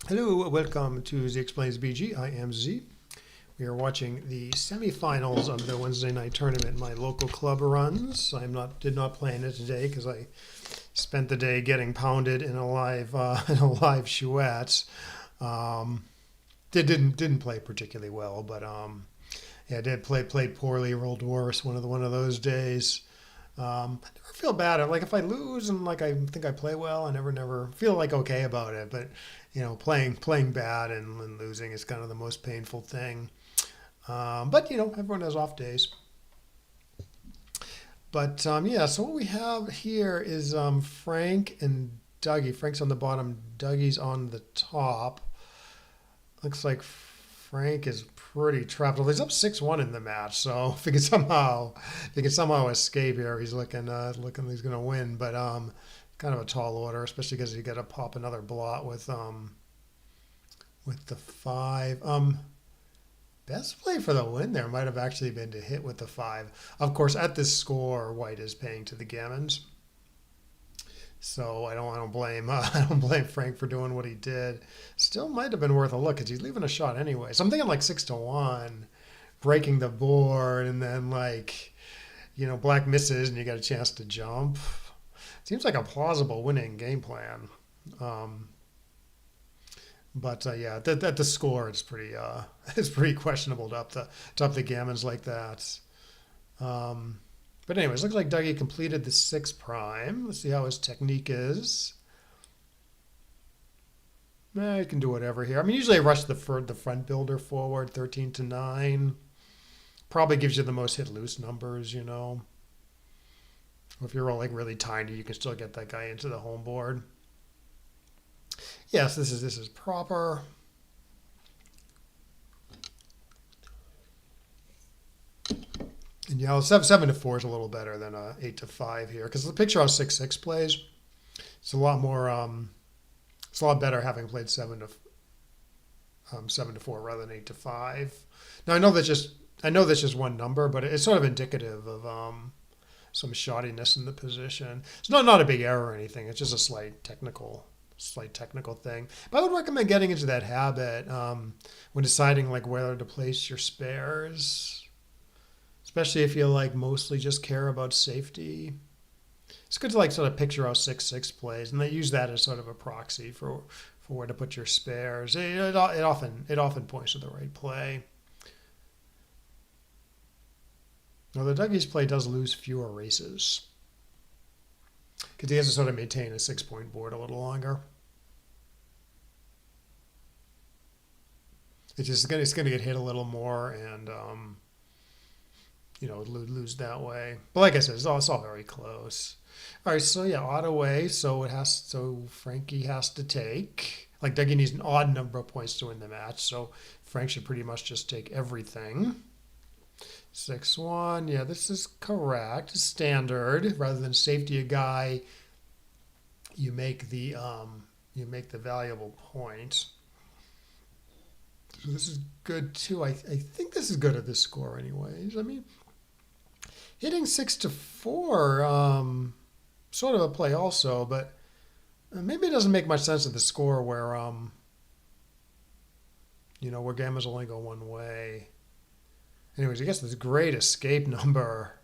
Hello, welcome to Z Explains BG. I am Z. We are watching the semifinals of the Wednesday night tournament my local club runs. Did not play in it today because I spent the day getting pounded in a live chouette. Didn't play particularly well, but yeah, I did played poorly, rolled worse. One of those days. I never feel bad. Like if I lose and like I think I play well, I never feel like okay about it. But playing bad and losing is kind of the most painful thing. But everyone has off days. But yeah, so what we have here is Frank and Dougie. Frank's on the bottom, Dougie's on the top. Looks like Frank is pretty trapped. Well, he's up 6-1 in the match, so if he can somehow escape here, he's looking he's gonna win. But kind of a tall order, especially because you got to pop another blot with the five. Best play for the win there might have actually been to hit with the five. Of course, at this score, White is paying to the gammons. So I don't blame I don't blame Frank for doing what he did. Still might have been worth a look because he's leaving a shot anyway. So I'm thinking like 6-1, breaking the board, and then Black misses and you got a chance to jump. Seems like a plausible winning game plan. But yeah, at the score, it's pretty questionable to up the gammons like that. But anyways, looks like Dougie completed the 6 prime. Let's see how his technique is. He can do whatever here. I mean, usually I rush the front builder forward, 13-9. Probably gives you the most hit loose numbers, Or if you're rolling really tiny, you can still get that guy into the home board. Yes, this is proper. And yeah, 7-4 is a little better than 8-5 here because the picture how 6-6 plays. It's a lot more. It's a lot better having played 7-4 rather than 8-5. Now I know that's just one number, but it's sort of indicative of some shoddiness in the position. It's not a big error or anything. It's just a slight technical thing. But I would recommend getting into that habit when deciding like whether to place your spares, especially if you mostly just care about safety. It's good to sort of picture how 6-6 plays, and they use that as sort of a proxy for where to put your spares. It often points to the right play. Now the Dougie's play does lose fewer races because he has to sort of maintain a 6-point board a little longer. It's going to get hit a little more and lose that way. But like I said, it's all very close. All right, so yeah, odd away. So Frankie has to take. Like Dougie needs an odd number of points to win the match. So Frank should pretty much just take everything. 6-1. Yeah, this is correct. Standard. Rather than safety a guy, you make the valuable point. So this is good too. I think this is good at this score anyways. I mean, hitting 6-4, sort of a play also, but maybe it doesn't make much sense at the score where where gammas only go one way. Anyways, I guess this great escape number.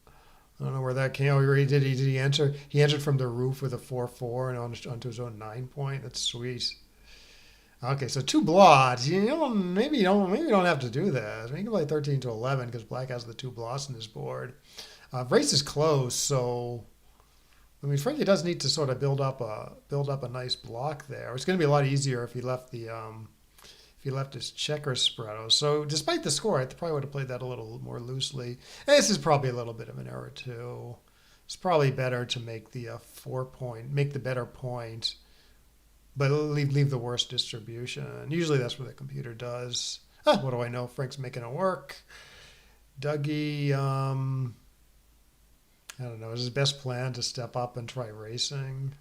I don't know where that came. Oh, did he enter? He entered from the roof with a 4-4 and onto his own 9-point. That's sweet. Okay, so 2 blots. Maybe you don't have to do this. Maybe you can play 13-11 because Black has the 2 blots in his board. Race is close, so I mean Frankie does need to sort of build up a nice block there. It's going to be a lot easier if he left his checker spread. So despite the score, I probably would have played that a little more loosely. And this is probably a little bit of an error too. It's probably better to make the 4-point, make the better point, but leave the worst distribution. Usually that's what the computer does. What do I know? Frank's making it work. Dougie, I don't know. Is his best plan to step up and try racing?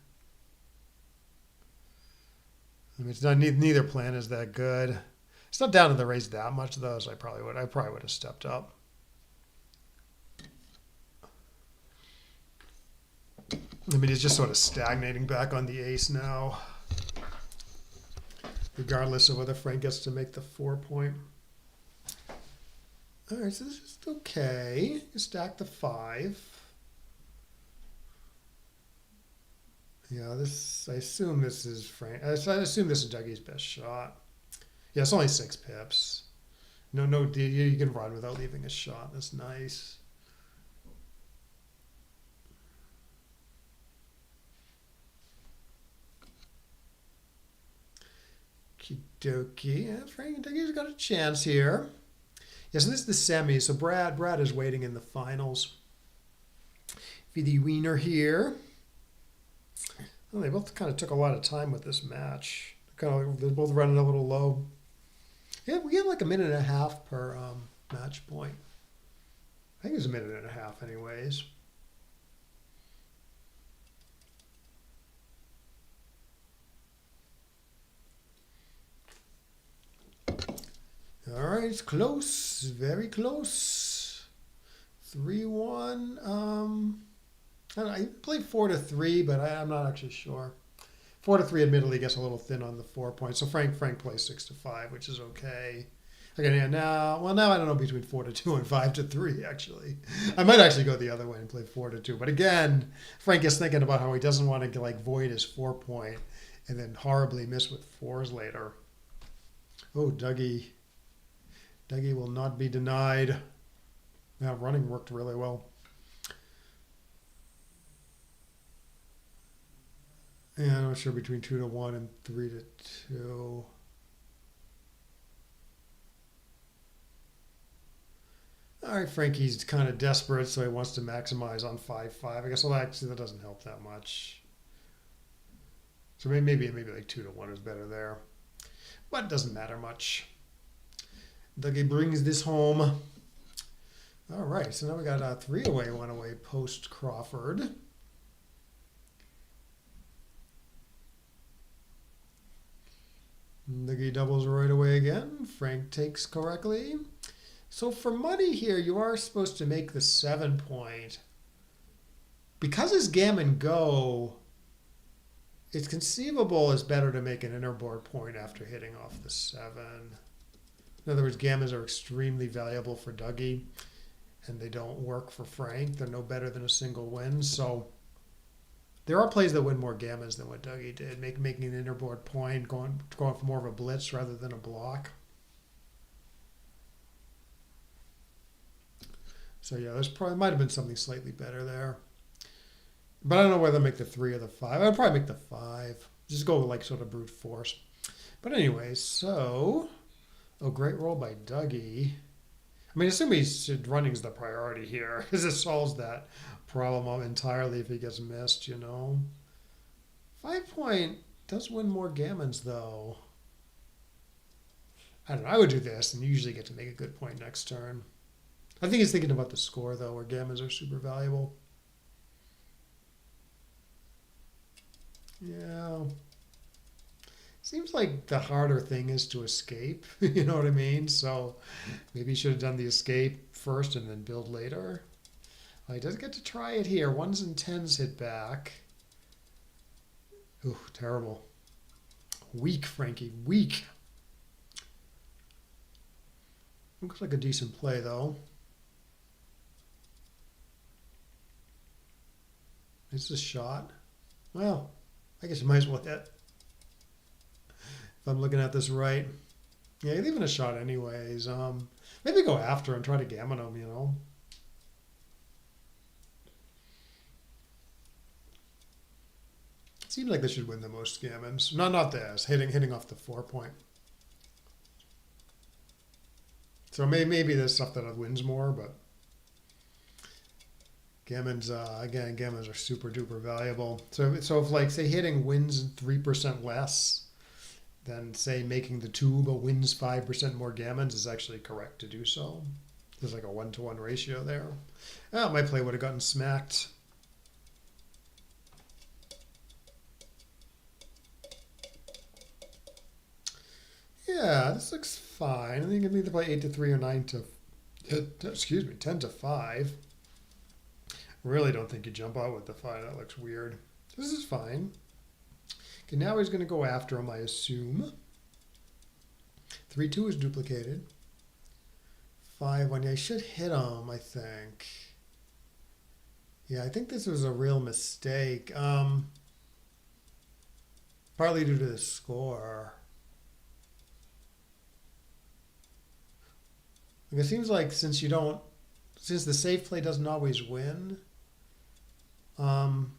I mean, it's not, neither plan is that good. It's not down to the race that much though, so I probably would have stepped up. I mean, he's just sort of stagnating back on the ace now. regardless of whether Frank gets to make the 4-point. All right, so this is okay. You stack the 5. Yeah, I assume this is Frank. I assume this is Dougie's best shot. Yeah, it's only 6 pips. No, you can run without leaving a shot. That's nice. Okie-dokie. Yeah, Frank and Dougie's got a chance here. Yes, and this is the semi. So Brad is waiting in the finals. For the wiener here. Well, they both kind of took a lot of time with this match. They're both running a little low. Yeah, we get like a minute and a half per match point. I think it's a minute and a half anyways. All right, it's close, very close. 3-1. I played 4-3, but I'm not actually sure. 4-3, admittedly, gets a little thin on the 4 points. So Frank plays 6-5, which is okay. Okay, yeah, now I don't know between 4-2 and 5-3. Actually, I might actually go the other way and play 4-2. But again, Frank is thinking about how he doesn't want to like void his 4-point and then horribly miss with 4s later. Oh, Dougie will not be denied. Now running worked really well. Yeah, I'm not sure between 2-1 and 3-2. All right, Frankie's kind of desperate, so he wants to maximize on 5-5. I guess that doesn't help that much. So maybe like 2-1 is better there, but it doesn't matter much. Dougie brings this home. All right, so now we got a 3-away, 1-away post Crawford. Dougie doubles right away again. Frank takes correctly. So for money here, you are supposed to make the 7-point. Because it's gammon go, it's conceivable it's better to make an innerboard point after hitting off the 7. In other words, gammons are extremely valuable for Dougie, and they don't work for Frank. They're no better than a single win. So there are plays that win more gammons than what Dougie did, making an innerboard point, going for more of a blitz rather than a block. So yeah, there's probably might have been something slightly better there. But I don't know whether to make the 3 or the 5. I'd probably make the 5. Just go like sort of brute force. But anyway, so great roll by Dougie. I mean, assuming running's the priority here, because it solves that problem entirely if he gets missed, 5-point does win more gammons though. I don't know. I would do this and usually get to make a good point next turn. I think he's thinking about the score, though, where gammons are super valuable. Yeah. Seems like the harder thing is to escape, you know what I mean? So maybe he should have done the escape first and then build later. Well, he does get to try it here. 1s and 10s hit back. Ooh, terrible. Weak, Frankie, weak. Looks like a decent play, though. It's a shot. Well, I guess you might as well hit. If I'm looking at this right. Yeah, you're leaving a shot anyways. Maybe go after and try to gammon him, Seems like this should win the most gammons. No, not this. Hitting off the 4-point. So maybe there's stuff that wins more, but gammons, again, gammons are super duper valuable. So if like say hitting wins 3% less than say making the 2 but wins 5% more gammons is actually correct to do so. There's like a 1-to-1 ratio there. Oh, my play would have gotten smacked. Yeah, this looks fine. I think I can either play 8-3 or 10-5. Really don't think you jump out with the 5. That looks weird. This is fine. Okay, now he's going to go after him, I assume. 3-2 is duplicated. 5-1. Yeah, I should hit him, I think. Yeah, I think this was a real mistake. Partly due to the score. Like, it seems like since the safe play doesn't always win, um,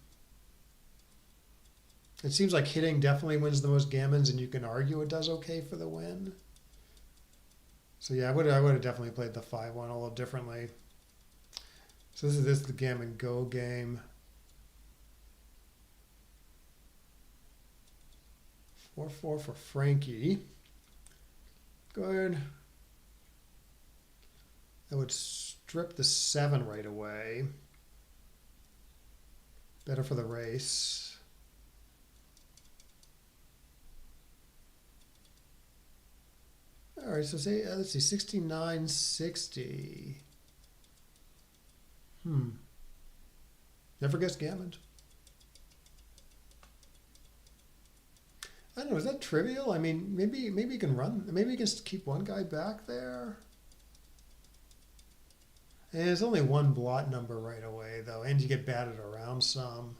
it seems like hitting definitely wins the most gammons, and you can argue it does okay for the win. So yeah, I would have definitely played the 5-1 a little differently. So this is the gammon go game. 4-4 for Frankie. Good. I would strip the 7 right away. Better for the race. All right, so say let's see, 69-60. Never guessed gammon. I don't know. Is that trivial? I mean, maybe you can run. Maybe you can keep one guy back there. And there's only one blot number right away, though, and you get batted around some.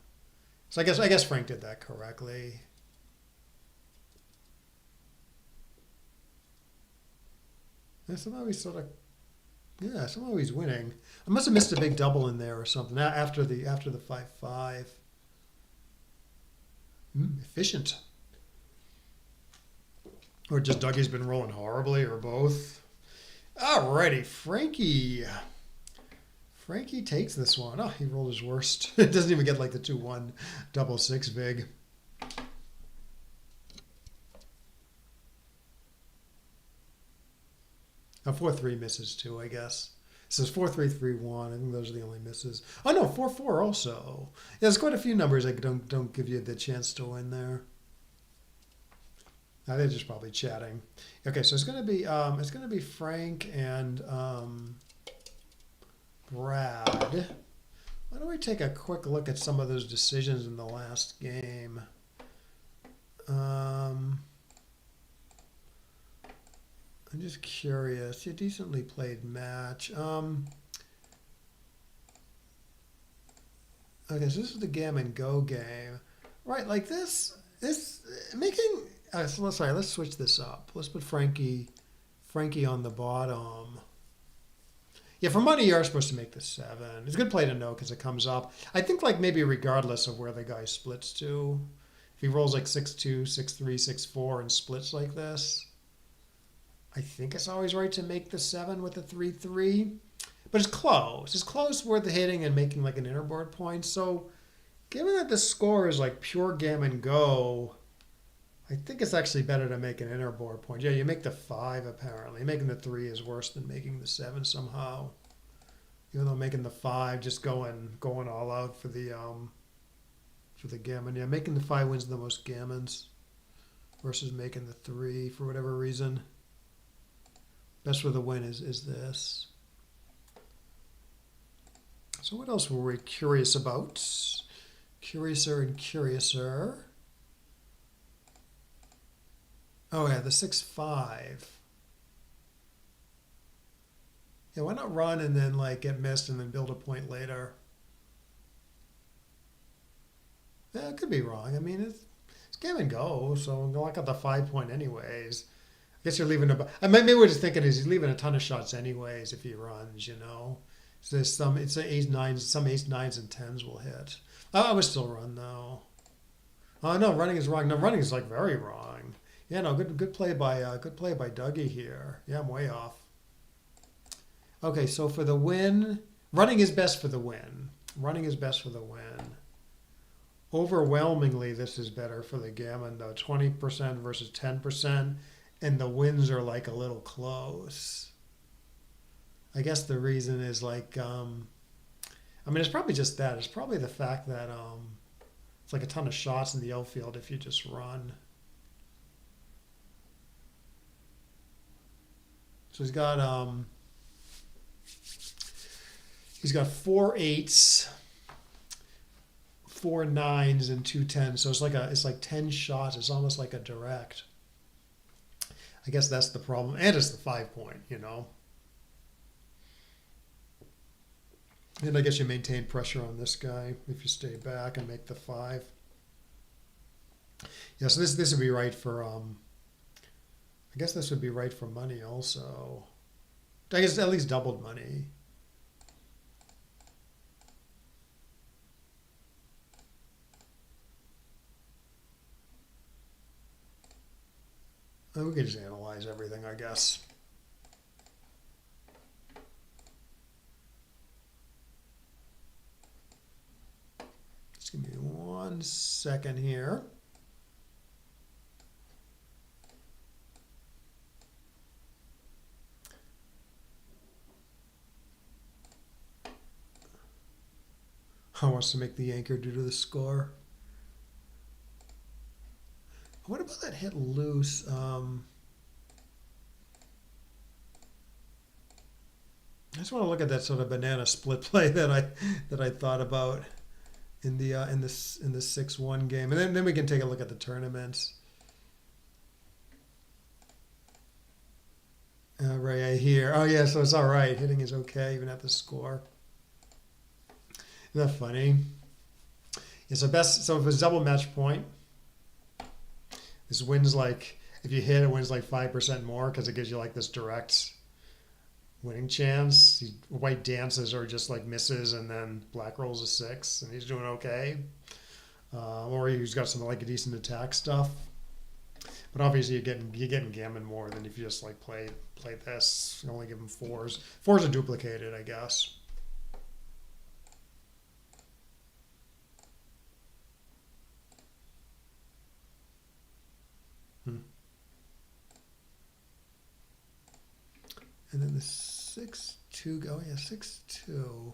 So I guess Frank did that correctly. And somehow he's somehow he's winning. I must have missed a big double in there or something after the 5-5. Efficient. Or just Dougie's been rolling horribly, or both. Alrighty, Frankie. Frankie takes this one. Oh, he rolled his worst. It doesn't even get like the 2-1 double 6 big. A 4-3 misses too, I guess. It says 4-3-3-1. I think those are the only misses. Oh no, 4-4 also. Yeah, there's quite a few numbers that don't give you the chance to win there. They're just probably chatting. Okay, so it's gonna be Frank and Brad. Why don't we take a quick look at some of those decisions in the last game? I'm just curious. You decently played match. Okay, so this is the gammon go game, right? Like this making. So let's switch this up. Let's put Frankie on the bottom. Yeah, for money, you're supposed to make the 7. It's a good play to know because it comes up. I think like maybe regardless of where the guy splits to, if he rolls like 6-2, 6-3, 6-4, and splits like this, I think it's always right to make the 7 with the 3-3. But it's close. It's close worth hitting and making like an interboard point. So given that the score is like pure gammon go, I think it's actually better to make an interboard point. Yeah, you make the 5 apparently. Making the 3 is worse than making the 7 somehow. Even though making the 5 just going all out for the gammon. Yeah, making the 5 wins the most gammons versus making the 3 for whatever reason. Best for the win is this. So what else were we curious about? Curiouser and curiouser. Oh yeah, the 6-5. Yeah, why not run and then like get missed and then build a point later? Yeah, it could be wrong. I mean, it's gammon go, so go like at the 5 point anyways. I guess you're leaving maybe we're just thinking is he's leaving a ton of shots anyways if he runs, you know. So there's some ace 9s and 10s will hit. I would still run though. Oh no, running is wrong. No, running is like very wrong. Yeah, no, good play by Dougie here. Yeah, I'm way off. Okay, so for the win, running is best for the win. Running is best for the win. Overwhelmingly, this is better for the gammon though. 20% versus 10%, and the wins are like a little close. I guess the reason is like, I mean, it's probably just that. It's probably the fact that it's like a ton of shots in the outfield if you just run. So he's got 4 8s, 4 9s, and 2 10s. So it's like 10 shots. It's almost like a direct. I guess that's the problem. And it's the 5 point, And I guess you maintain pressure on this guy if you stay back and make the 5. Yeah, so this would be right for I guess this would be right for money also. I guess at least doubled money. We can just analyze everything, I guess. Just give me 1 second here. I wants to make the anchor due to the score. What about that hit loose? I just want to look at that sort of banana split play that I thought about in the 6-1 game, and then we can take a look at the tournaments. Right here. Oh yeah, so it's all right. Hitting is okay even at the score. Isn't that funny? Yeah, so if it's double match point, this wins like, if you hit, it wins like 5% more because it gives you like this direct winning chance. White dances or just like misses, and then black rolls a 6, and he's doing okay. Or he's got some like a decent attack stuff. But obviously you're getting gammon more than if you just like play this. You only give him 4s. 4s are duplicated, I guess. And then the 6-2 go. Yeah, 6-2.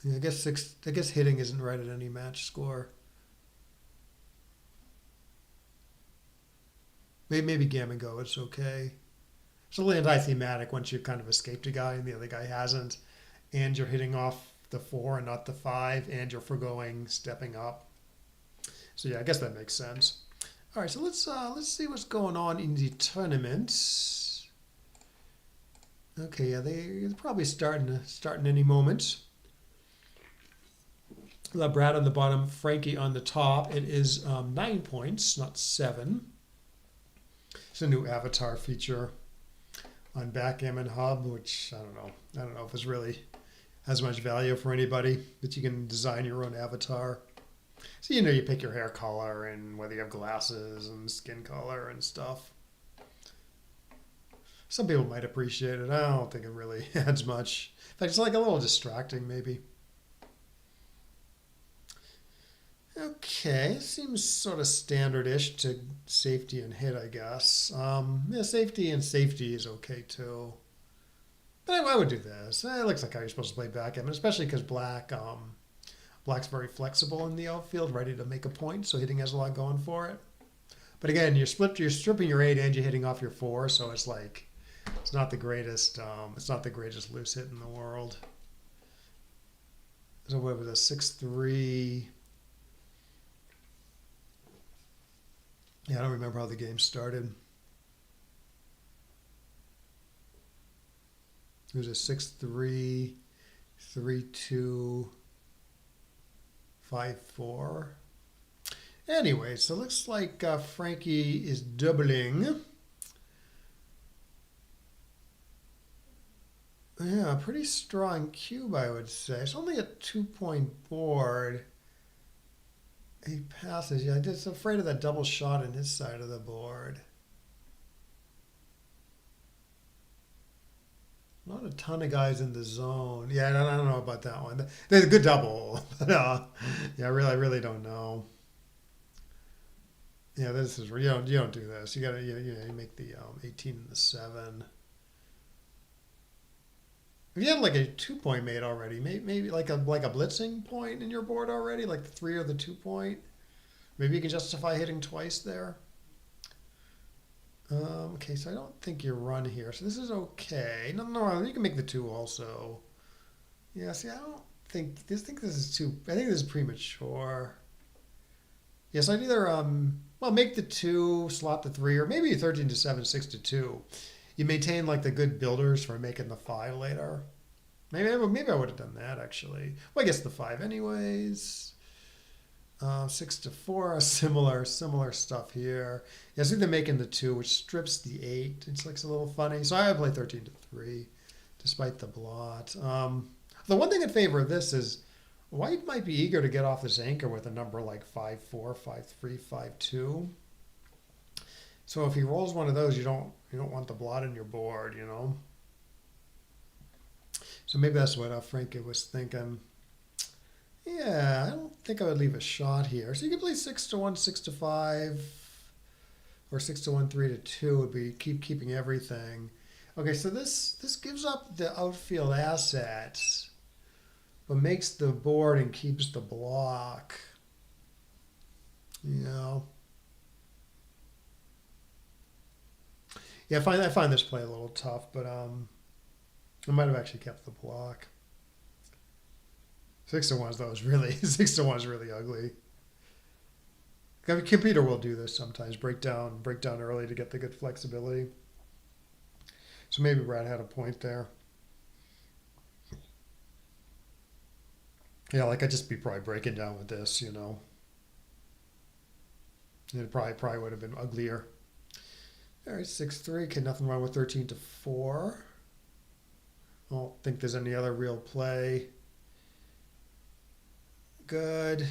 Yeah, I guess hitting isn't right at any match score. Maybe gammon go. It's okay. It's a little anti-thematic once you've kind of escaped a guy and the other guy hasn't, and you're hitting off the 4 and not the 5, and you're foregoing stepping up. So yeah, I guess that makes sense. All right, so let's see what's going on in the tournament. Okay, yeah, they're probably starting any moment. Brad on the bottom, Frankie on the top. It is 9 points, not 7. It's a new avatar feature on Backgammon Hub, which I don't know if it's really has much value for anybody, but you can design your own avatar. So you pick your hair color and whether you have glasses and skin color and stuff. Some people might appreciate it. I don't think it really adds much. In fact, it's like a little distracting maybe. Okay, seems sort of standard-ish to safety and hit, I guess. Yeah, safety is okay too. But I would do this. It looks like how you're supposed to play backgammon, especially because Black's very flexible in the outfield, ready to make a point, so hitting has a lot going for it. But again, you're stripping your 8 and you're hitting off your 4, so it's like it's not the greatest loose hit in the world. So what was a 6-3? Yeah, I don't remember how the game started. It was a 6-3, 3-2, 5-4. Anyway, so it looks like Frankie is doubling. Yeah, pretty strong cube, I would say. It's only a 2-point board. 8 passes. Yeah, I'm just afraid of that double shot in his side of the board. Not a ton of guys in the zone. Yeah, I don't know about that one. There's a good double. But, yeah, I really don't know. Yeah, this is you don't do this. You make the 18 and the 7. If you had like a 2-point made already, maybe like a blitzing point in your board already, like the 3 or the 2-point, maybe you can justify hitting twice there. Okay, so I don't think you run here, so this is okay. No, you can make the 2 also. Yeah, see, I think this is too. I think this is premature. Yes, I'd either well, make the 2, slot the 3, or maybe 13 to 7, 6 to 2. You maintain like the good builders for making the 5 later. Maybe I would have done that actually. Well, I guess the 5 anyways. 6 to 4, similar stuff here. Yeah, so they're making the 2, which strips the 8. It's like a little funny. So I would play 13 to 3, despite the blot. The one thing in favor of this is White might be eager to get off this anchor with a number like 5-4, 5-3, 5-2. So if he rolls one of those, you don't want the blot in your board, you know. So maybe that's what Frankie was thinking. Yeah, I don't think I would leave a shot here. So you could play 6 to 1, 6 to 5, or 6 to 1, 3 to 2 would be keeping everything. Okay, so this gives up the outfield assets, but makes the board and keeps the block. You know. Yeah, I find this play a little tough, but I might have actually kept the block. 6 to 1 though is really 6 to 1 is really ugly. I mean, computer will do this sometimes. Break down early to get the good flexibility. So maybe Brad had a point there. Yeah, like I'd just be probably breaking down with this, you know. It probably would have been uglier. All right, 6-3. Okay, nothing wrong with 13 to 4. I don't think there's any other real play. Good.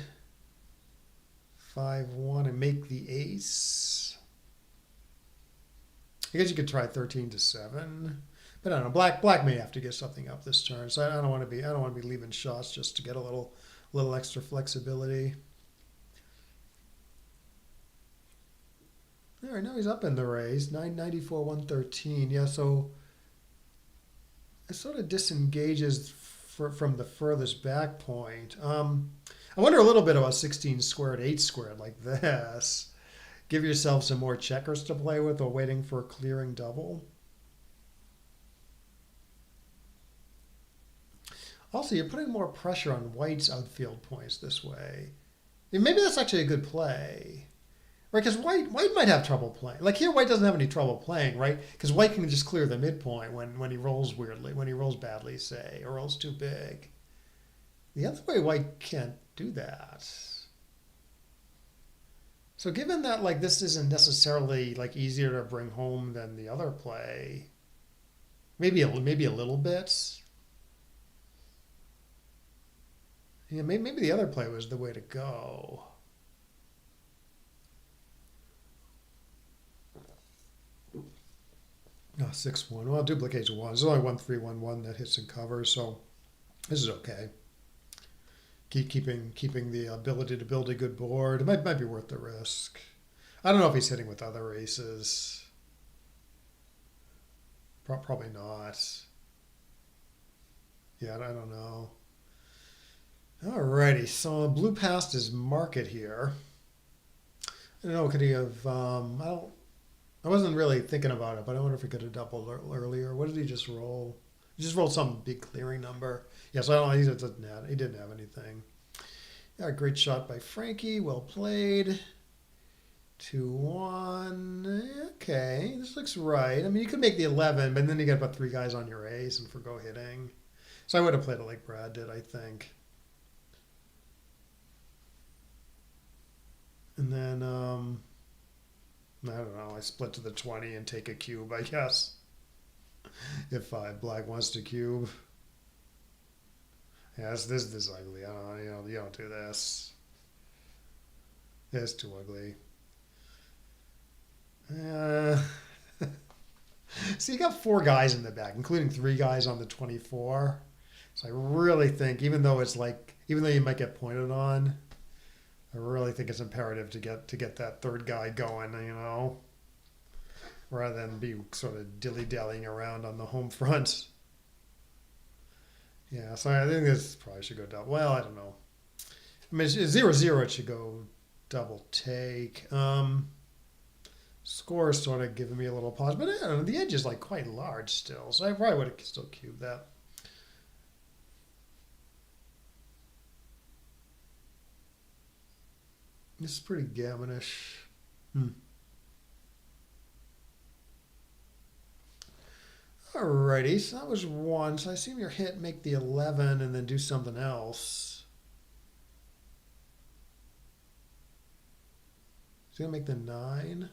5-1 and make the ace. I guess you could try 13 to 7. But I don't know. Black may have to get something up this turn. So I don't want to be leaving shots just to get a little extra flexibility. All right, now he's up in the raise. 994, 113. Yeah, so it sort of disengages from the furthest back point. I wonder a little bit about 16 squared, 8 squared like this. Give yourself some more checkers to play with while waiting for a clearing double. Also, you're putting more pressure on White's outfield points this way. Maybe that's actually a good play. Right, because White might have trouble playing. Like here, White doesn't have any trouble playing, right? Because White can just clear the midpoint when he rolls weirdly, when he rolls badly, say, or rolls too big. The other way, White can't do that. So given that like this isn't necessarily like easier to bring home than the other play, maybe a little bit. Yeah, maybe the other play was the way to go. Oh, 6-1. Well, it duplicates 1. There's only 1-3-1-1 that hits and covers, so this is okay. Keeping the ability to build a good board. It might be worth the risk. I don't know if he's hitting with other aces. Probably not. Yeah, I don't know. Alrighty, so blue passed his market here. I don't know, could he have, I wasn't really thinking about it, but I wonder if he could have doubled earlier. What did he just roll? He just rolled some big clearing number. Yeah, so I don't know, he didn't have anything. Yeah, great shot by Frankie, well played. 2-1, okay, this looks right. I mean, you could make the 11, but then you got about 3 guys on your ace and forgo hitting. So I would have played it like Brad did, I think. And then, I don't know, I split to the 20 and take a cube, I guess. If Black wants to cube. Yeah, this is ugly. I don't know, you don't do this. It's too ugly. So you got 4 guys in the back, including 3 guys on the 24. So I really think, even though you might get pointed on, I really think it's imperative to get that 3rd guy going, you know, rather than be sort of dilly-dallying around on the home front. Yeah, so I think this probably should go double. Well, I don't know. I mean, it's 0-0, it should go double take. Score is sort of giving me a little pause, but I don't know, the edge is like quite large still, so I probably would have still cubed that. This is pretty gammonish. Hmm. Alrighty, so that was one. So I assume your hit make the 11 and then do something else. He's gonna make the 9.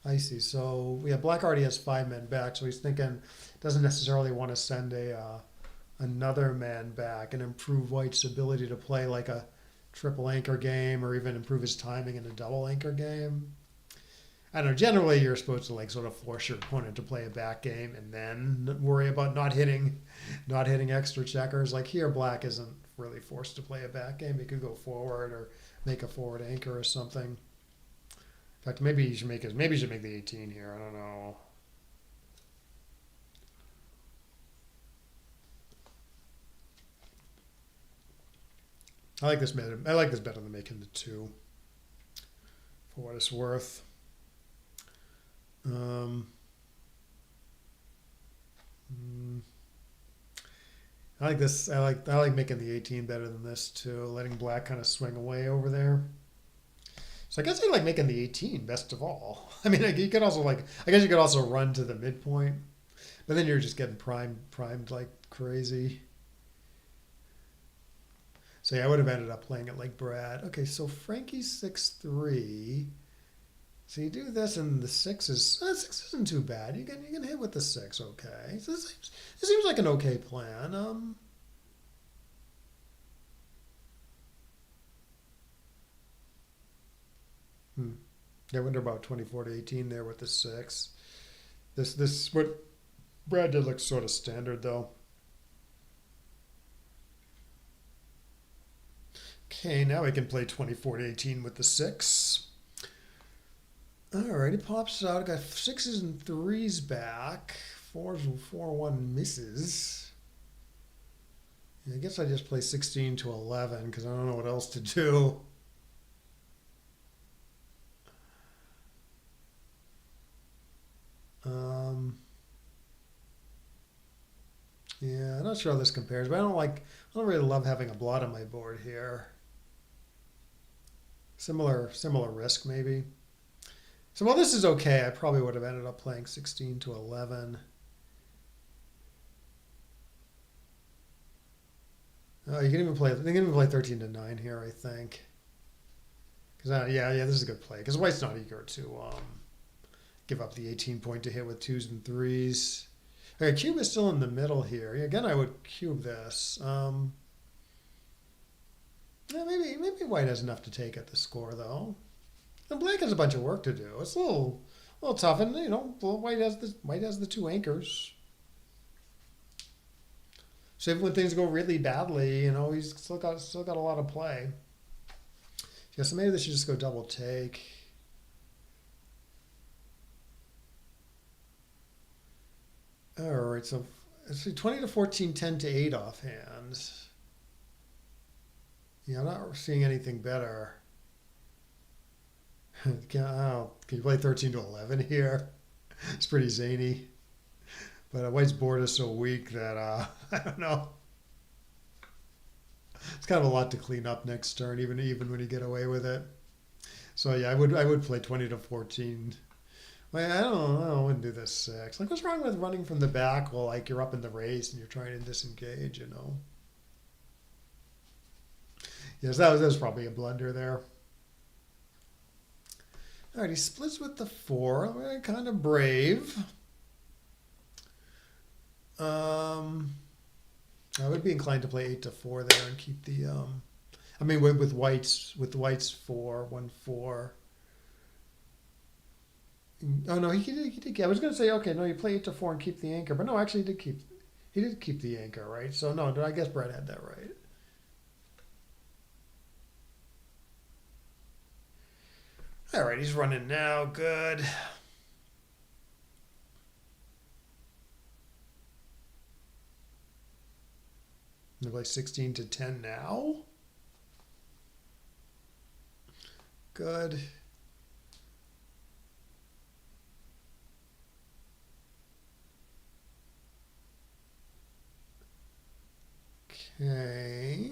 I see. So yeah, Black already has 5 men back, so he's thinking doesn't necessarily want to send another man back and improve White's ability to play like a triple anchor game or even improve his timing in a double anchor game. I don't know. Generally, you're supposed to like sort of force your opponent to play a back game and then worry about not hitting extra checkers. Like here, Black isn't really forced to play a back game. He could go forward or make a forward anchor or something. In fact, maybe you should make the 18 here. I don't know. I like this better. I like this better than making the 2. For what it's worth. Um, mm, I like this. I like making the 18 better than this too. Letting Black kind of swing away over there. So I guess I like making the 18 best of all. I mean, you could also like. I guess you could also run to the midpoint, but then you're just getting primed like crazy. So yeah, I would have ended up playing it like Brad. Okay, so Frankie's 6'3". So you do this, and the 6 isn't too bad. You can hit with the 6, okay. So this seems like an okay plan. Hmm. Yeah, I wonder about 24 to 18 there with the 6. This what Brad did looks sort of standard though. Okay, now we can play 24 to 18 with the 6. Alright, he pops out. Got 6s and 3s back. 4s and 4-1 misses. I guess I just play 16 to 11 because I don't know what else to do. Um, yeah, I'm not sure how this compares, but I don't really love having a blot on my board here. Similar risk maybe. So while this is okay, I probably would have ended up playing 16 to 11. Oh, they can even play 13 to 9 here, I think. Because yeah, this is a good play. Because White's not eager to give up the 18 point to hit with 2s and 3s. Okay, cube is still in the middle here. Again, I would cube this. Yeah, maybe White has enough to take at the score though. And Black has a bunch of work to do. It's a little tough, and White has the 2 anchors. So even when things go really badly, he's still got a lot of play. Yeah, so maybe they should just go double take. All right, so let's see, 20 to 14, 10 to 8 offhand. Yeah, I'm not seeing anything better. Can you play 13 to 11 here? It's pretty zany. But White's board is so weak that I don't know. It's kind of a lot to clean up next turn, even when you get away with it. So yeah, I would play 20 to 14. Well, I don't know. I wouldn't do this 6. Like, what's wrong with running from the back while like you're up in the race and you're trying to disengage? Yes, that was probably a blunder there. All right, he splits with the 4. Kind of brave. I would be inclined to play 8 to 4 there and keep the. I mean, with White's 4, 1 4. Oh no, he did. I was going to say okay, no, you play 8 to 4 and keep the anchor, but no, actually he did keep the anchor, right? So no, I guess Brett had that right. All right, he's running now. Good. They play 16 to 10 now. Good. Okay.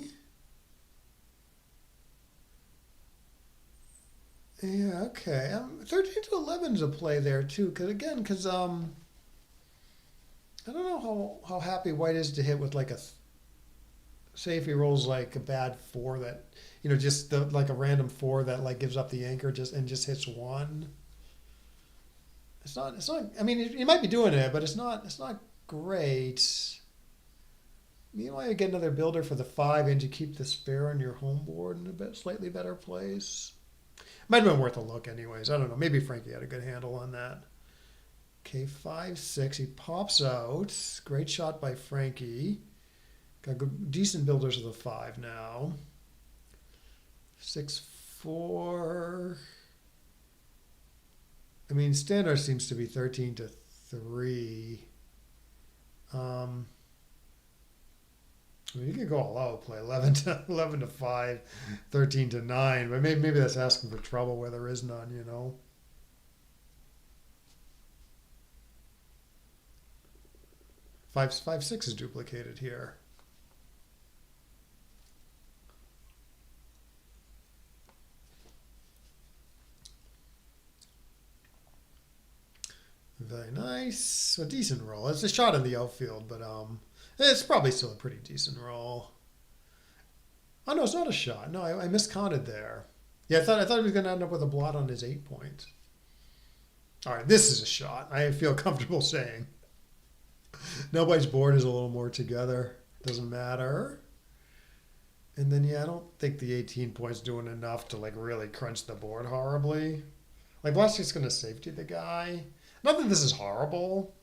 Yeah, okay. 13 to 11 is a play there too. Because I don't know how happy White is to hit with like say if he rolls like a bad four that just like a random four that like gives up the anchor just hits one. It's not. I mean, you might be doing it, but it's not great. Meanwhile, you get another builder for the five, and you keep the spare on your home board in a slightly better place. Might have been worth a look, anyways. I don't know. Maybe Frankie had a good handle on that. Okay, 5-6. He pops out. Great shot by Frankie. Got good, decent builders of the five now. 6-4. I mean, standard seems to be 13 to 3. I mean, you could go all out, play 11 to 5, 13 to 9, but maybe that's asking for trouble where there is none. 5-6 is duplicated here. Very nice. A decent roll. It's a shot in the outfield, but it's probably still a pretty decent roll. Oh no, it's not a shot. No, I miscounted there. Yeah, I thought he was going to end up with a blot on his 8 point. All right, this is a shot. I feel comfortable saying. Nobody's board is a little more together. Doesn't matter. And then I don't think the 18 points doing enough to like really crunch the board horribly. Like Black's just going to safety the guy. Not that this is horrible,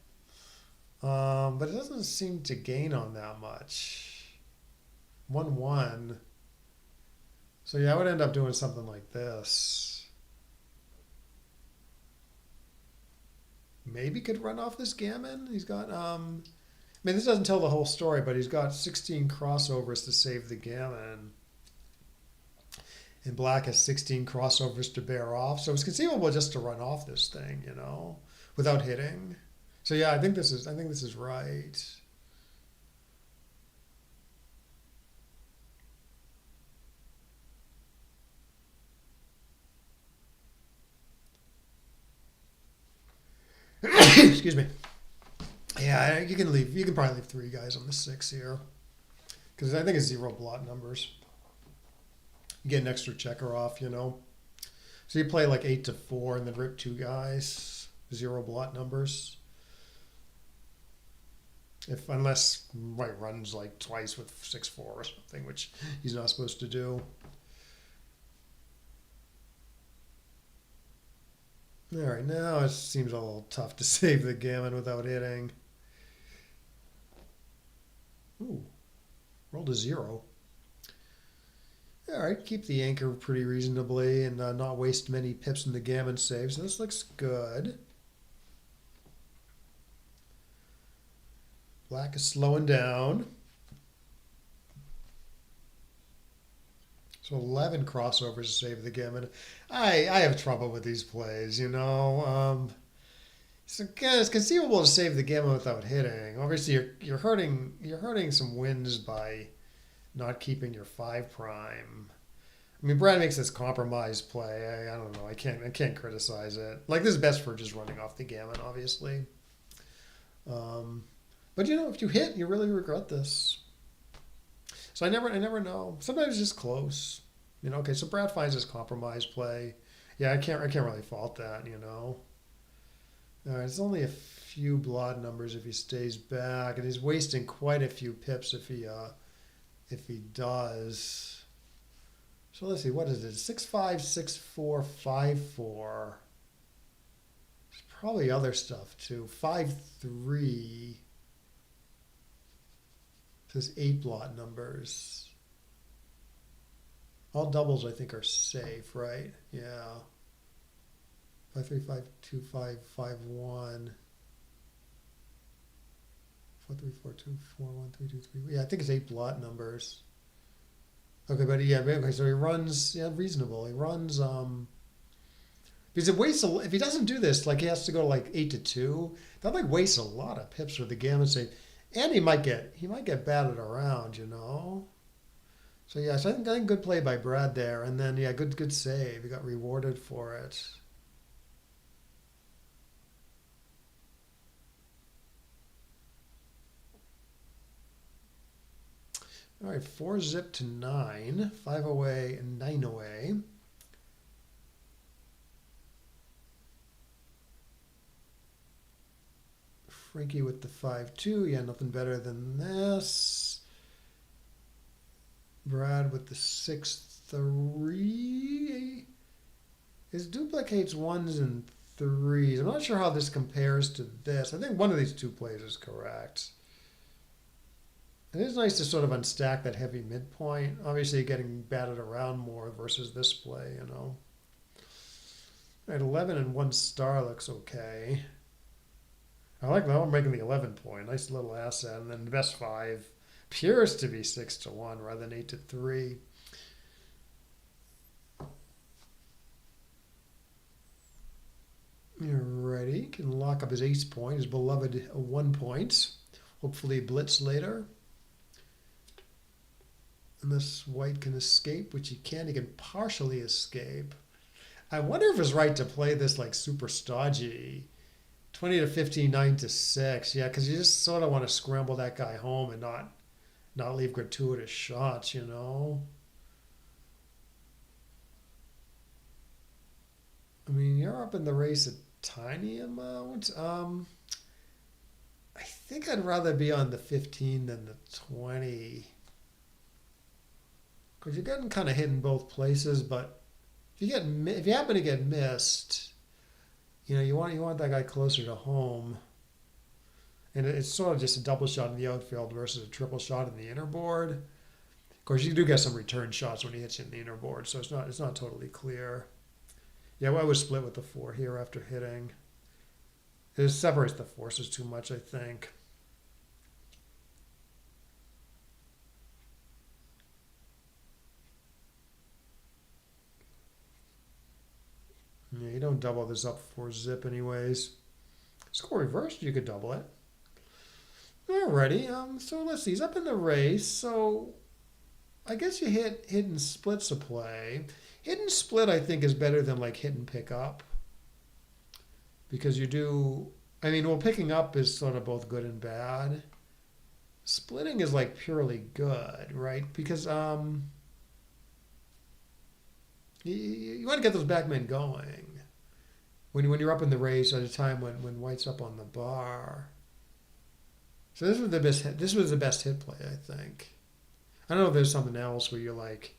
but it doesn't seem to gain on that much. 1-1. So I would end up doing something like this. Maybe could run off this gammon. He's got, I mean, this doesn't tell the whole story, but he's got 16 crossovers to save the gammon. And Black has 16 crossovers to bear off. So it's conceivable just to run off this thing, without hitting. So I think this is right. Excuse me. Yeah, you can leave. You can probably leave 3 guys on the 6 here, because I think it's 0 blot numbers. You get an extra checker off, So you play like 8 to 4 and then rip 2 guys. 0 blot numbers. Unless White runs like twice with 6-4 or something, which he's not supposed to do. All right, now it seems a little tough to save the gammon without hitting. Ooh, rolled a 0. All right, keep the anchor pretty reasonably and not waste many pips in the gammon save. So this looks good. Black is slowing down. So 11 crossovers to save the gammon. I have trouble with these plays, So again, it's conceivable to save the gammon without hitting. Obviously, you're hurting some wins by not keeping your 5 prime. I mean, Brad makes this compromise play. I don't know. I can't criticize it. Like, this is best for just running off the gammon, obviously. But if you hit, you really regret this. So I never know. Sometimes it's just close. Okay, so Brad finds his compromise play. Yeah, I can't really fault that, All right, it's only a few blot numbers if he stays back, and he's wasting quite a few pips if he does. So let's see, what is it? 6-5, 6-4, 5-4. There's probably other stuff too. 5-3. Says 8 blot numbers. All doubles, I think, are safe, right? Yeah. 5-3, 5-2, 5-5-1. 4-3, 4-2, 4-1, 3-2, 3. Yeah, I think it's 8 blot numbers. Okay, but okay, so he runs, reasonable. He runs, because it wastes if he doesn't do this, like he has to go to like 8 to 2. That like wastes a lot of pips for the gammon save. And he might get batted around, So yeah, so I think good play by Brad there, and then yeah, good save. He got rewarded for it. All right, 4-zip to 9, 5 away and 9 away. Frankie with the 5-2. Yeah, nothing better than this. Brad with the 6-3. His duplicates ones and threes. I'm not sure how this compares to this. I think one of these two plays is correct. It is nice to sort of unstack that heavy midpoint. Obviously, getting batted around more versus this play, you know. All right, 11 and 1 star looks okay. I like that. I'm making the 11 point. Nice little asset. And then the best 5 appears to be 6-1 rather than 8-3. Alrighty, can lock up his ace point, his beloved 1 point. Hopefully blitz later. Unless white can escape, which he can. He can partially escape. I wonder if it's right to play this like super stodgy. 20-15, 9-6. Yeah, because you just sort of want to scramble that guy home and not leave gratuitous shots, you know. I mean, you're up in the race a tiny amount. I think I'd rather be on the 15 than the 20. Because you're getting kind of hit in both places, but if you happen to get missed, you know, you want that guy closer to home. And it's sort of just a double shot in the outfield versus a triple shot in the inner board. Of course, you do get some return shots when he hits you in the inner board, so it's not totally clear. Yeah, well, I would split with the 4 here after hitting. It separates the forces too much, I think. Yeah, you don't double this up for zip anyways. Score reversed, you could double it. Alrighty, so let's see. He's up in the race, so I guess you hit and split's a play. Hit and split, I think, is better than like hit and pick up. Because you do, I mean, well, picking up is sort of both good and bad. Splitting is like purely good, right? Because you want to get those backmen going when you're up in the race at a time when white's up on the bar. So this was the best hit play, I think. I don't know if there's something else where you like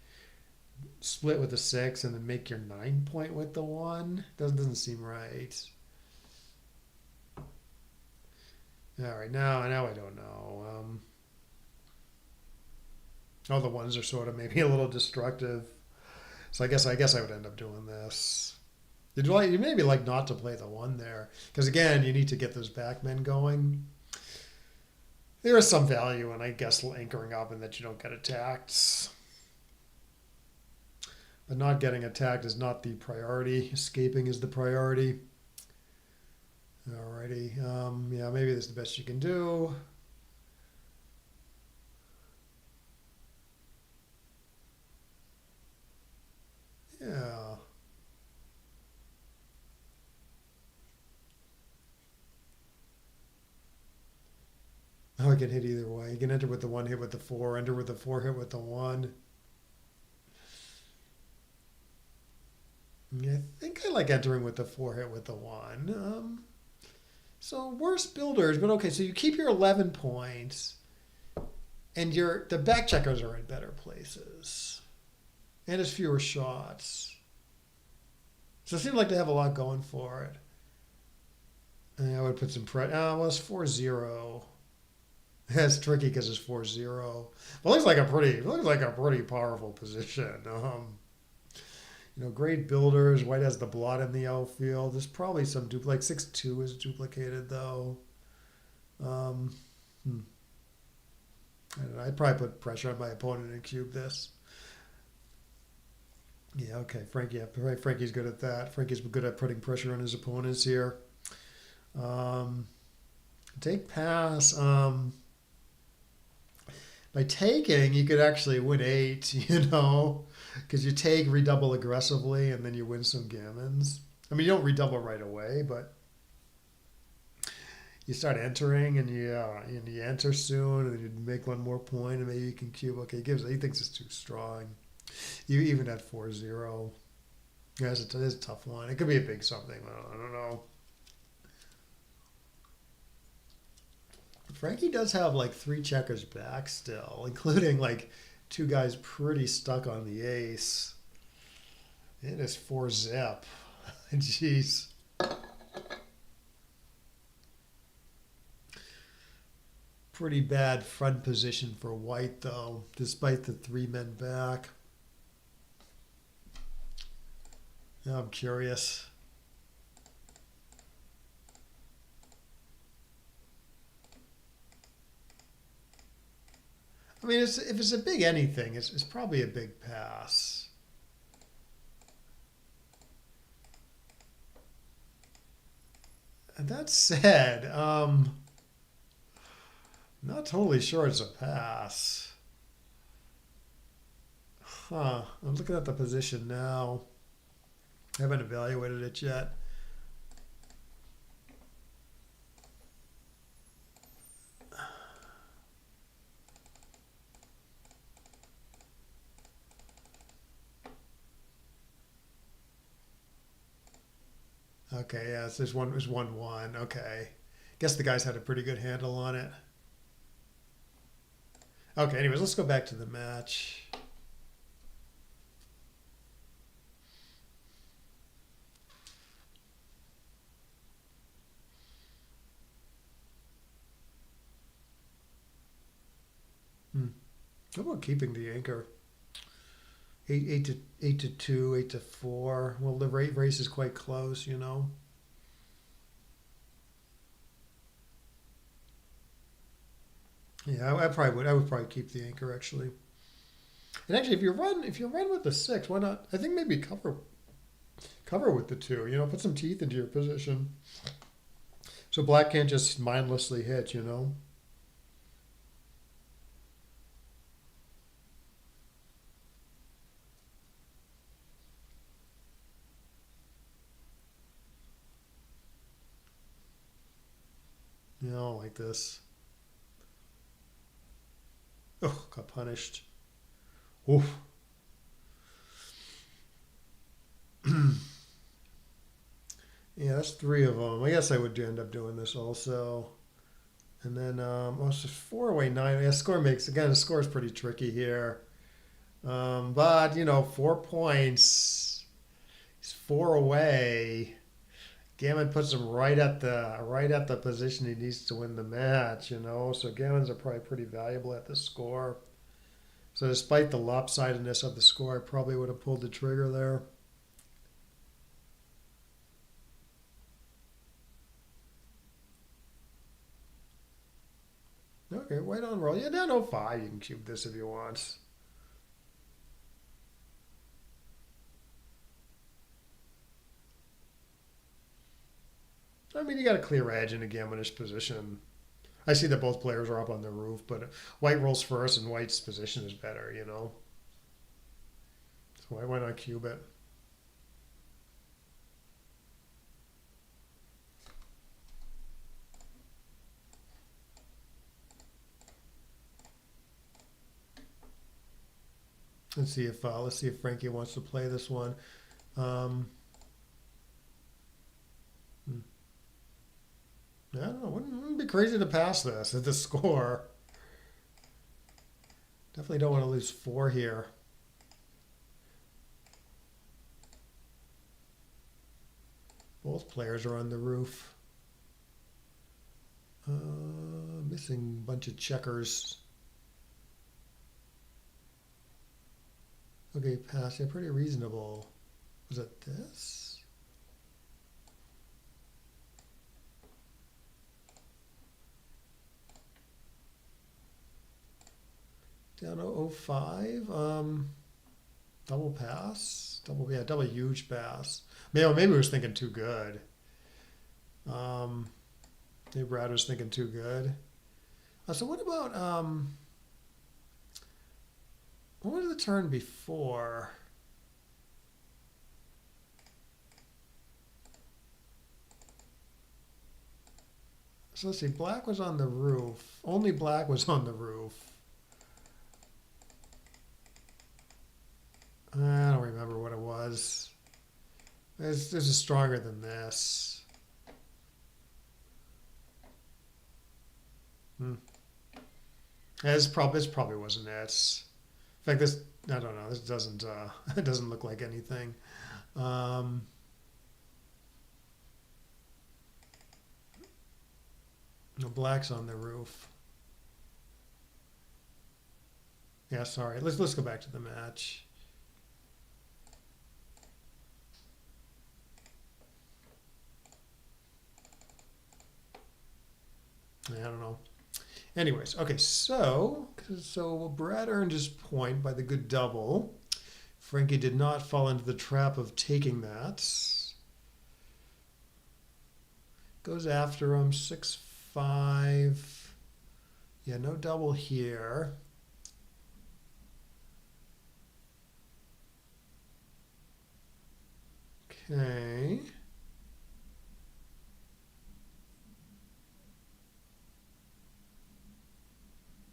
split with the 6 and then make your 9 point with the 1. Doesn't seem right. All right, now I don't know. Oh, the 1s are sort of maybe a little destructive. So I guess I would end up doing this. You maybe like not to play the 1 there because again you need to get those backmen going. There is some value in I guess anchoring up and that you don't get attacked. But not getting attacked is not the priority. Escaping is the priority. Alrighty. Yeah, maybe this is the best you can do. Yeah. Oh, I can hit either way. You can enter with the 1, hit with the 4, enter with the 4, hit with the 1. Yeah, I think I like entering with the 4, hit with the 1. So worse builders, but okay. So you keep your 11 points, and the back checkers are in better places, and it's fewer shots. So it seems like they have a lot going for it. And I would put some pressure. Well, it's 4-0. That's tricky because it's 4-0. But it looks like a pretty powerful position. Great builders. White has the blot in the outfield. There's probably some like 6-2 is duplicated though. I don't know. I'd probably put pressure on my opponent and cube this. Yeah, okay. Frankie's good at that. Frankie's good at putting pressure on his opponents here. Take pass. By taking, you could actually win eight, because you take, redouble aggressively, and then you win some gammons. I mean, you don't redouble right away, but you start entering, and you enter soon, and then you make one more point, and maybe you can cube. Okay, he thinks it's too strong. You even at 4-0. Yeah, it's a tough one. It could be a big something. I don't know. Frankie does have like three checkers back still, including like two guys pretty stuck on the ace. It is 4-zip. Jeez. Pretty bad front position for white though, despite the three men back. Now I'm curious. I mean, if it's a big anything, it's probably a big pass. And that said, not totally sure it's a pass. Huh. I'm looking at the position now. I haven't evaluated it yet. Okay, yeah, so there's 1-1. Okay. Guess the guys had a pretty good handle on it. Okay, anyways, let's go back to the match. How about keeping the anchor? 8-2, 8-4. Well, the race is quite close. Yeah, I would probably keep the anchor actually. And actually, if you run with the six, why not? I think maybe cover with the two. Put some teeth into your position, so black can't just mindlessly hit. Like this. Oh, got punished. Oof. Yeah, that's three of them. I guess I would end up doing this also. And then, it's just 4-away 9. Yeah, the score is pretty tricky here. But 4 points. He's 4 away. Gammon puts him right at the position he needs to win the match. So gammons are probably pretty valuable at the score. So despite the lopsidedness of the score, I probably would have pulled the trigger there. Okay, white on roll. Yeah, down 0-5. You can cube this if you want. I mean, you got a clear edge in a gammonish position. I see that both players are up on the roof, but white rolls first and white's position is better. So why not cube it? Let's see if Frankie wants to play this one. Um, I don't know. Wouldn't be crazy to pass this at the score. Definitely don't want to lose 4 here. Both players are on the roof. Missing a bunch of checkers. Okay, pass. Yeah, pretty reasonable. Was it this? Down 0-5. Double pass. Double huge pass. Maybe we was thinking too good. Maybe Brad was thinking too good. So what about What was the turn before? So let's see, black was on the roof. Only black was on the roof. I don't remember what it was. This is stronger than this. This probably wasn't it. In fact, this, I don't know. This doesn't it doesn't look like anything. Um, no, black's on the roof. Yeah, sorry. Let's go back to the match. I don't know. Anyways, okay, so Brad earned his point by the good double. Frankie did not fall into the trap of taking that. Goes after him, 6-5. Yeah, no double here. Okay.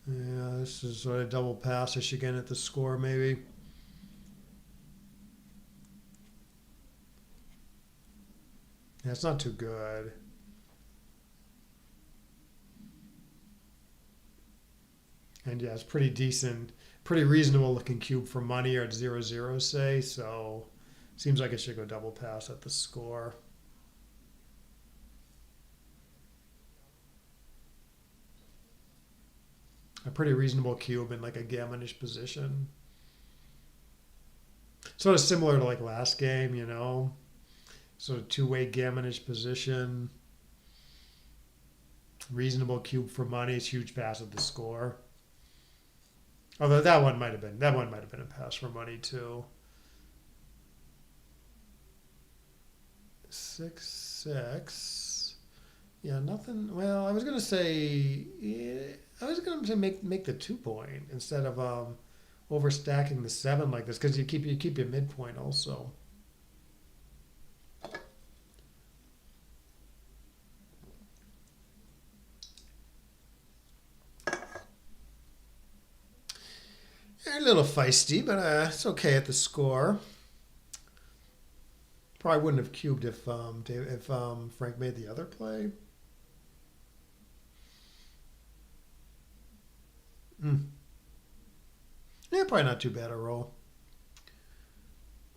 Yeah, this is a double passish again at the score, maybe. Yeah, it's not too good. And yeah, it's pretty decent, pretty reasonable looking cube for money or at 0-0, say. So seems like it should go double pass at the score. A pretty reasonable cube in like a gammonish position. Sort of similar to like last game, you know? Sort of two-way gammonish position. Reasonable cube for money. It's huge pass at the score. Although that one might have been a pass for money too. 6-6. Yeah, nothing. Well, I was gonna say, yeah, I was gonna say make the 2 point instead of overstacking the 7 like this because you keep your midpoint also. A little feisty, but it's okay at the score. Probably wouldn't have cubed if Frank made the other play. Yeah, probably not too bad a roll.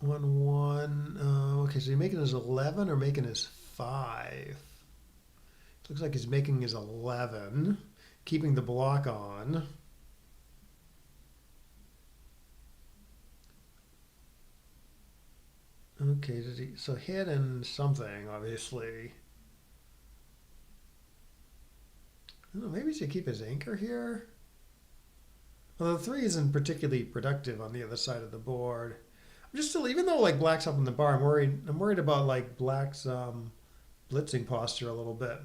1-1. Okay, so you're making his 11 or making his 5? Looks like he's making his 11, keeping the block on. Okay, so hidden something, obviously. I don't know, maybe he should keep his anchor here. Well, the 3 isn't particularly productive on the other side of the board. I'm just still, even though like black's up in the bar, I'm worried about like black's blitzing posture a little bit.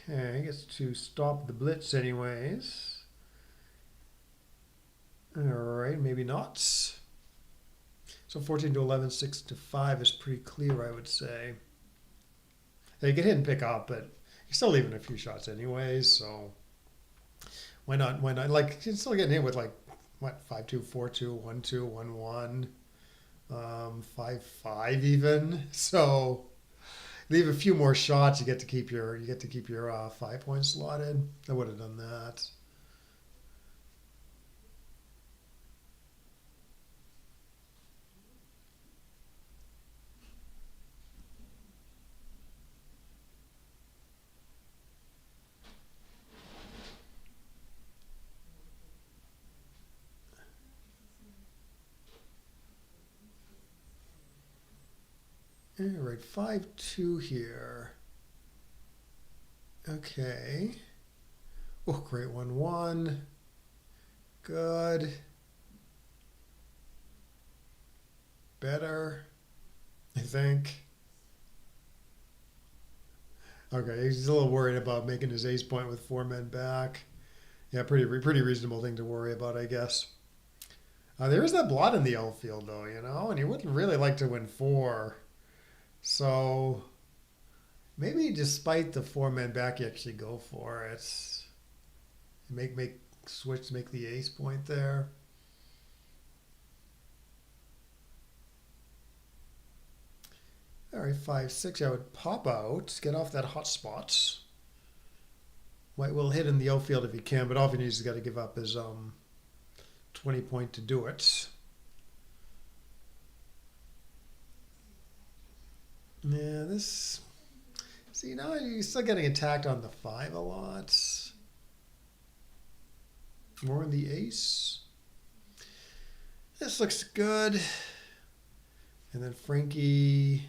Okay, I guess to stop the blitz anyways. All right, maybe not. So 14-11, 6-5 is pretty clear, I would say. They get hit and pick up, but you're still leaving a few shots anyways, so why not? Why not? Like, you're still getting hit with like, what, 5-2, 4-2, 1-2, 1-1, 5-5 even. So leave a few more shots, you get to keep your 5 points slotted. I would have done that. All right, 5-2 here. Okay. Oh, great 1-1. Good. Better, I think. Okay, he's a little worried about making his ace point with four men back. Yeah, pretty reasonable thing to worry about, I guess. There is that blot in the outfield, though, and he wouldn't really like to win four. So maybe despite the four men back, you actually go for it. Make switch, make the ace point there. All right, 5-6. I would pop out, get off that hot spot. White will hit in the outfield if he can, but all he needs is got to give up his 20 point to do it. Yeah, this. See, now you're still getting attacked on the 5 a lot. More in the ace. This looks good. And then Frankie.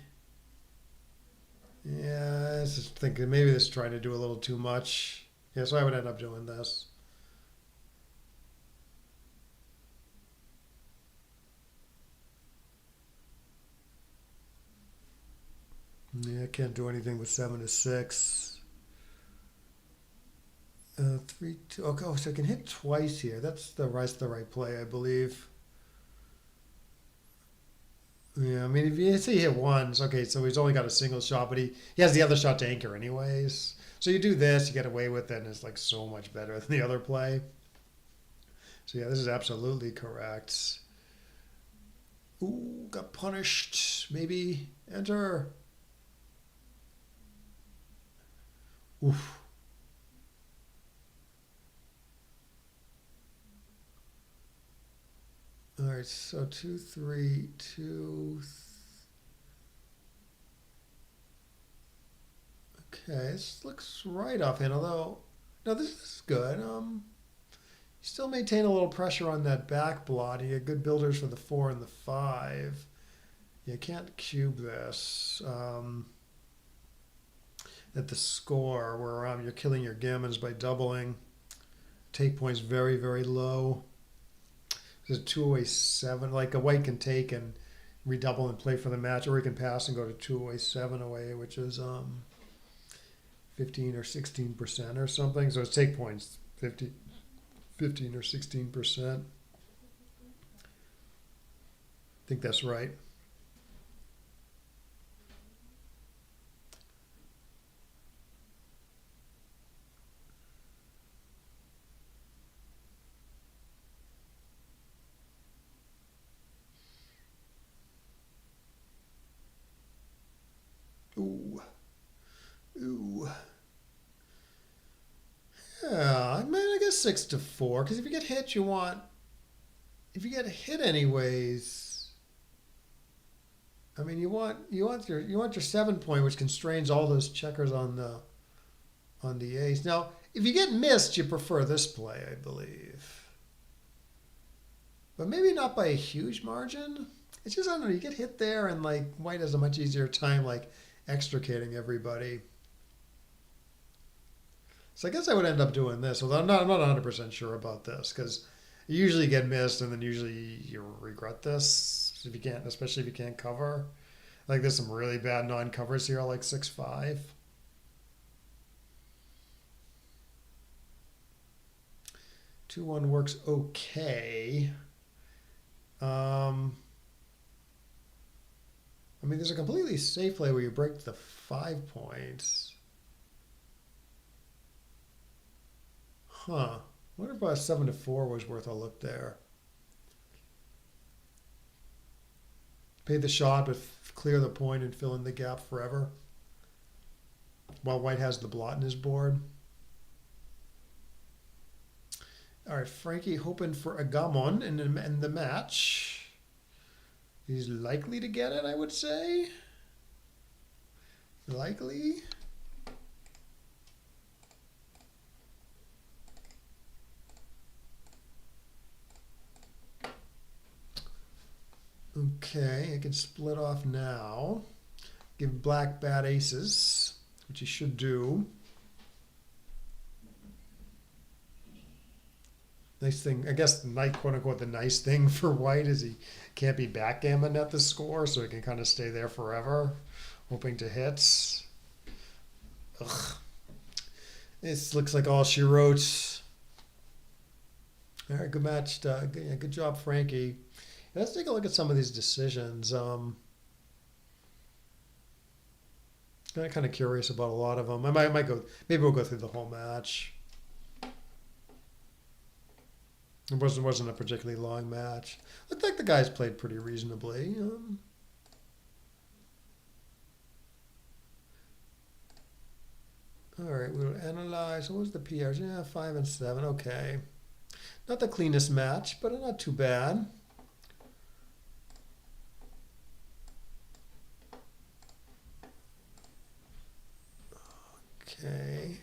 Yeah, I was just thinking maybe this is trying to do a little too much. Yeah, so I would end up doing this. Yeah, I can't do anything with 7-6. 3-2. Okay, so I can hit twice here. That's the right play, I believe. Yeah, I mean, if you say he hit once, okay, so he's only got a single shot, but he has the other shot to anchor anyways. So you do this, you get away with it, and it's like so much better than the other play. So yeah, this is absolutely correct. Ooh, got punished. Maybe enter. Oof. All right, so 2, 3, 2. Okay, this looks right offhand, although, no, this is good. You still maintain a little pressure on that back blot. You get good builders for the 4 and the 5. You can't cube this at the score where you're killing your gammons by doubling. Take point's very, very low. There's a 2-away-7. Like a white can take and redouble and play for the match, or he can pass and go to 2-away-7 away, which is 15 or 16% or something. So his take points 15 or 16%. I think that's right. Ooh. Ooh. Yeah, I mean, I guess 6-4. Because if you get hit, if you get hit anyways, I mean, you want your 7 point, which constrains all those checkers on the ace. Now, if you get missed, you prefer this play, I believe, but maybe not by a huge margin. It's just, I don't know, you get hit there, and like white has a much easier time like extricating everybody. So I guess I would end up doing this, although I'm not 100% sure about this, because you usually get missed, and then usually you regret this if you can't, especially if you can't cover. Like there's some really bad non-covers here, like 6-5. 2-1 works okay. I mean, there's a completely safe play where you break the 5 points. Huh. I wonder if a 7-4 was worth a look there. Pay the shot, but clear the point and fill in the gap forever. While white has the blot in his board. All right, Frankie hoping for a gammon in the match. He's likely to get it, I would say. Likely. Okay, I can split off now. Give black bad aces, which he should do. Nice thing, I guess, quote unquote, the nice thing for white is he can't be backgammon at the score, so he can kind of stay there forever, hoping to hit. Ugh. This looks like all she wrote. All right, good match. Good job, Frankie. Let's take a look at some of these decisions. I'm kind of curious about a lot of them. I might go. Maybe we'll go through the whole match. It wasn't a particularly long match. Looked like the guys played pretty reasonably. All right, we'll analyze. What was the PRs? Yeah, 5 and 7. Okay, not the cleanest match, but not too bad. Okay.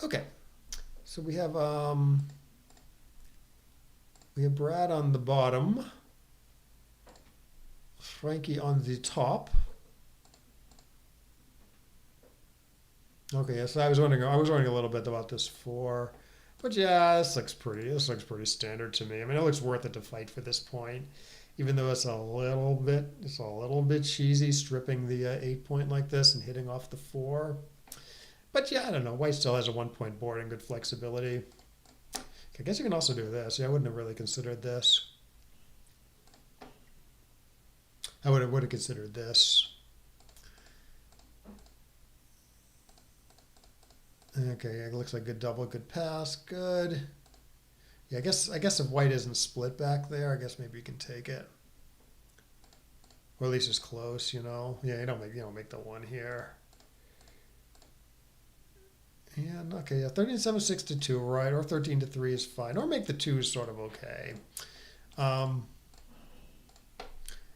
Okay. So we have Brad on the bottom, Frankie on the top. Okay, so I was wondering a little bit about this 4, but yeah, this looks pretty standard to me. I mean, it looks worth it to fight for this point, even though it's a little bit cheesy stripping the 8 point like this and hitting off the 4. But yeah, I don't know. White still has a 1 point board and good flexibility. I guess you can also do this. Yeah, I wouldn't have really considered this. I would have considered this. Okay, it looks like good double, good pass, good. Yeah, I guess if white isn't split back there, I guess maybe you can take it, or at least it's close. You know, yeah, you don't make the 1 here. Yeah, okay, yeah, 13-7, 6-2, right, or 13-3 is fine, or make the 2 sort of okay.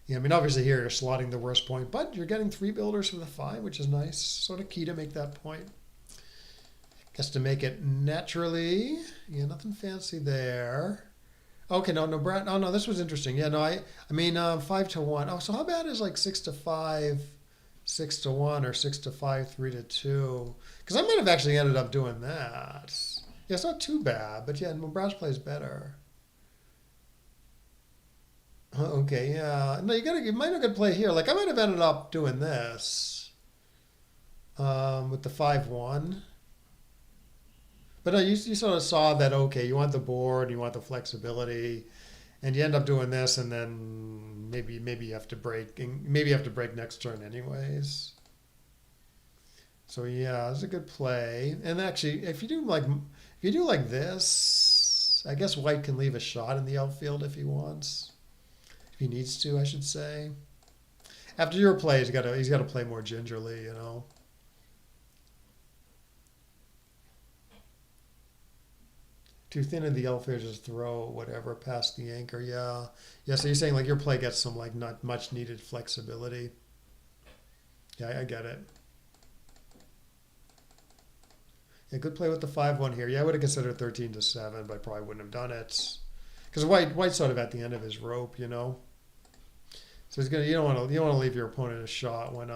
Yeah, I mean, obviously here you're slotting the worst point, but you're getting 3 builders for the 5, which is nice. Sort of key to make that point. Guess to make it naturally. Yeah, nothing fancy there. Okay, no, Brad. Oh no, this was interesting. Yeah, no, I mean, 5-1. Oh, so how bad is like 6-5, 6-1, or 6-5, 3-2? Because I might have actually ended up doing that. Yeah, it's not too bad, but yeah, Brad's plays better. Okay, yeah. No, you might have got to play here. Like I might have ended up doing this with the 5-1. But no, you sort of saw that, okay, you want the board, you want the flexibility, and you end up doing this, and then maybe you have to break, next turn anyways. So yeah, it's a good play. And actually, if you do like this, I guess white can leave a shot in the outfield if he wants, if he needs to, I should say. After your play, he's got to play more gingerly, you know. Too thin in the outfield, just throw whatever past the anchor. Yeah, yeah. So you're saying like your play gets some like not much needed flexibility. Yeah, I get it. Yeah, good play with the 5-1 here. Yeah, I would have considered 13-7, but I probably wouldn't have done it because white's sort of at the end of his rope, you know. So you don't want to leave your opponent a shot when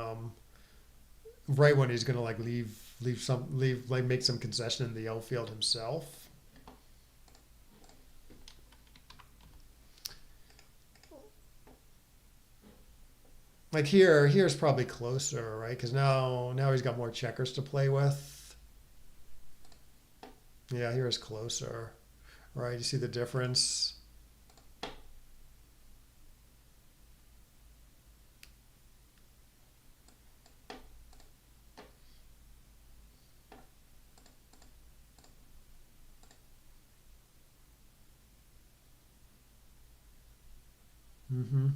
right when he's gonna like make some concession in the outfield himself. Like here's probably closer, right? Because now he's got more checkers to play with. Yeah, here's closer, right? You see the difference? Mm-hmm.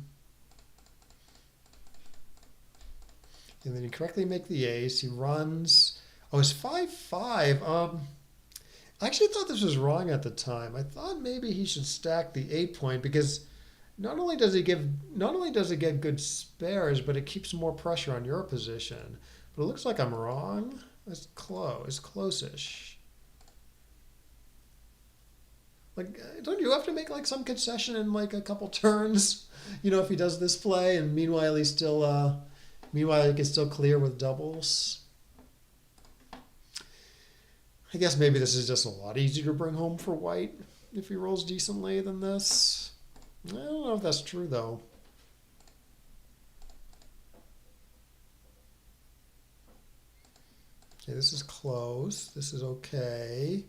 And then you correctly make the ace. He runs. Oh, it's 5-5. I actually thought this was wrong at the time. I thought maybe he should stack the 8 point because not only does he get good spares, but it keeps more pressure on your position. But it looks like I'm wrong. It's close. It's close-ish. Like, don't you have to make like some concession in like a couple turns? You know, if he does this play, and meanwhile he can still clear with doubles. I guess maybe this is just a lot easier to bring home for white if he rolls decently than this. I don't know if that's true though. Okay, this is close. This is okay.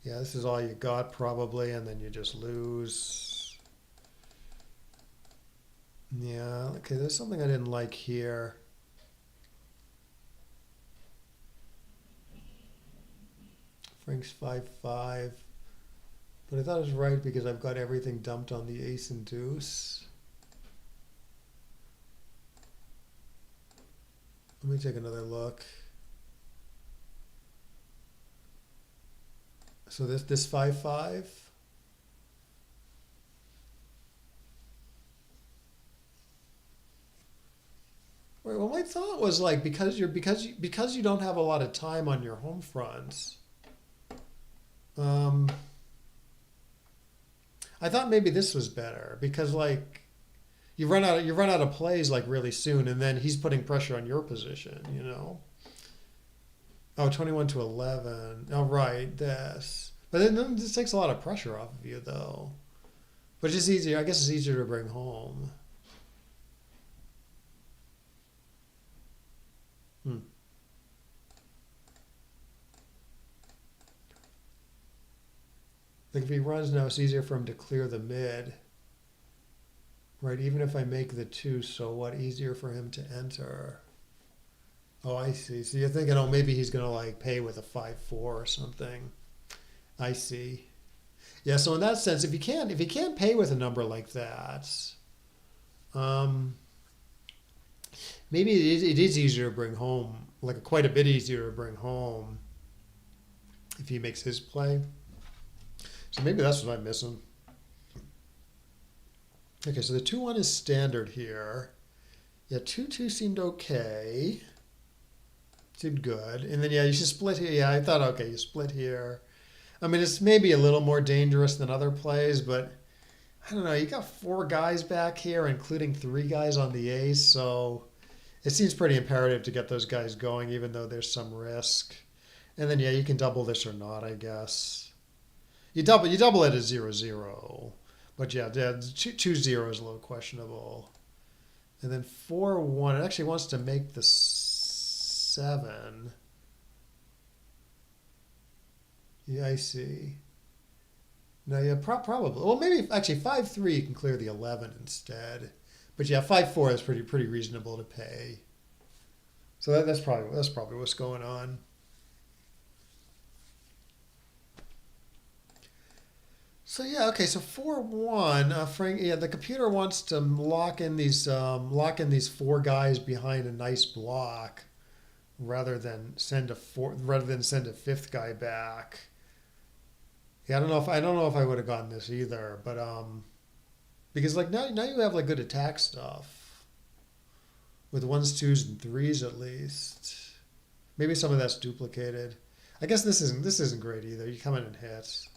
Yeah, this is all you got probably, and then you just lose. Yeah, okay, there's something I didn't like here. Frank's 5-5. But I thought it was right because I've got everything dumped on the ace and deuce. Let me take another look. So this 5-5. Right, well, my thought was like because you don't have a lot of time on your home fronts. I thought maybe this was better because like you run out of plays like really soon, and then he's putting pressure on your position. Oh, 21-11. Oh, right, this. But then this takes a lot of pressure off of you, though. But it's easier. I guess it's easier to bring home. Hmm. Like if he runs now, it's easier for him to clear the mid. Right, even if I make the two, so what? Easier for him to enter. Oh, I see. So you're thinking, oh, maybe he's going to like pay with a 5-4 or something. I see. Yeah, so in that sense, if you can't pay with a number like that, um, maybe it is easier to bring home, like quite a bit easier to bring home if he makes his play. So maybe that's what I'm missing. Okay, so the 2-1 is standard here. Yeah, 2-2 seemed okay. Seemed good. And then, yeah, you should split here. Yeah, I thought, okay, you split here. I mean, it's maybe a little more dangerous than other plays, but I don't know. You got 4 guys back here, including 3 guys on the ace, so it seems pretty imperative to get those guys going, even though there's some risk. And then, yeah, you can double this or not, I guess. You double it at 0-0. But yeah, 2-0 is a little questionable. And then 4-1, it actually wants to make the 7. Yeah, I see. No, yeah, probably. Well, maybe actually 5-3 you can clear the 11 instead. But yeah, 5-4 is pretty reasonable to pay. So that's probably what's going on. So yeah, okay. So 4-1, Frank. Yeah, the computer wants to lock in these 4 guys behind a nice block, rather than send a 5th guy back. Yeah, I don't know if I would have gotten this either, but because like now you have like good attack stuff with 1s, 2s, and 3s at least. Maybe some of that's duplicated. I guess this isn't great either. You come in and hit.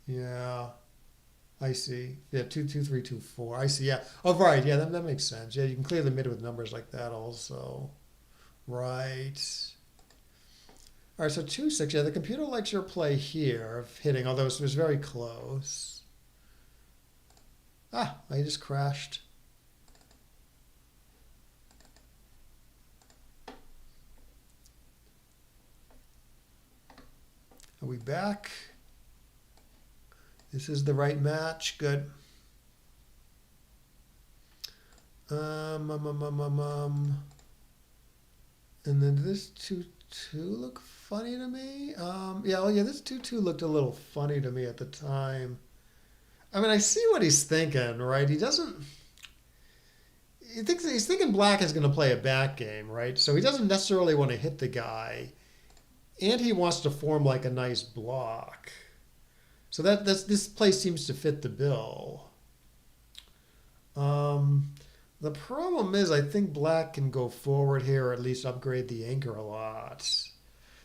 Yeah, I see. Yeah, 2-2-3-2-4. I see. Yeah. Oh, right. Yeah, that makes sense. Yeah, you can clear the mid with numbers like that also. Right. All right. So 2-6. Yeah, the computer likes your play here of hitting, although it was very close. Ah, I just crashed. Are we back? This is the right match. Good. And then this 2-2 look funny to me. Yeah, oh yeah, this 2-2 looked a little funny to me at the time. I mean, I see what he's thinking, right? He doesn't. He's thinking black is going to play a back game, right? So he doesn't necessarily want to hit the guy, and he wants to form like a nice block. So this play seems to fit the bill. The problem is I think black can go forward here or at least upgrade the anchor a lot.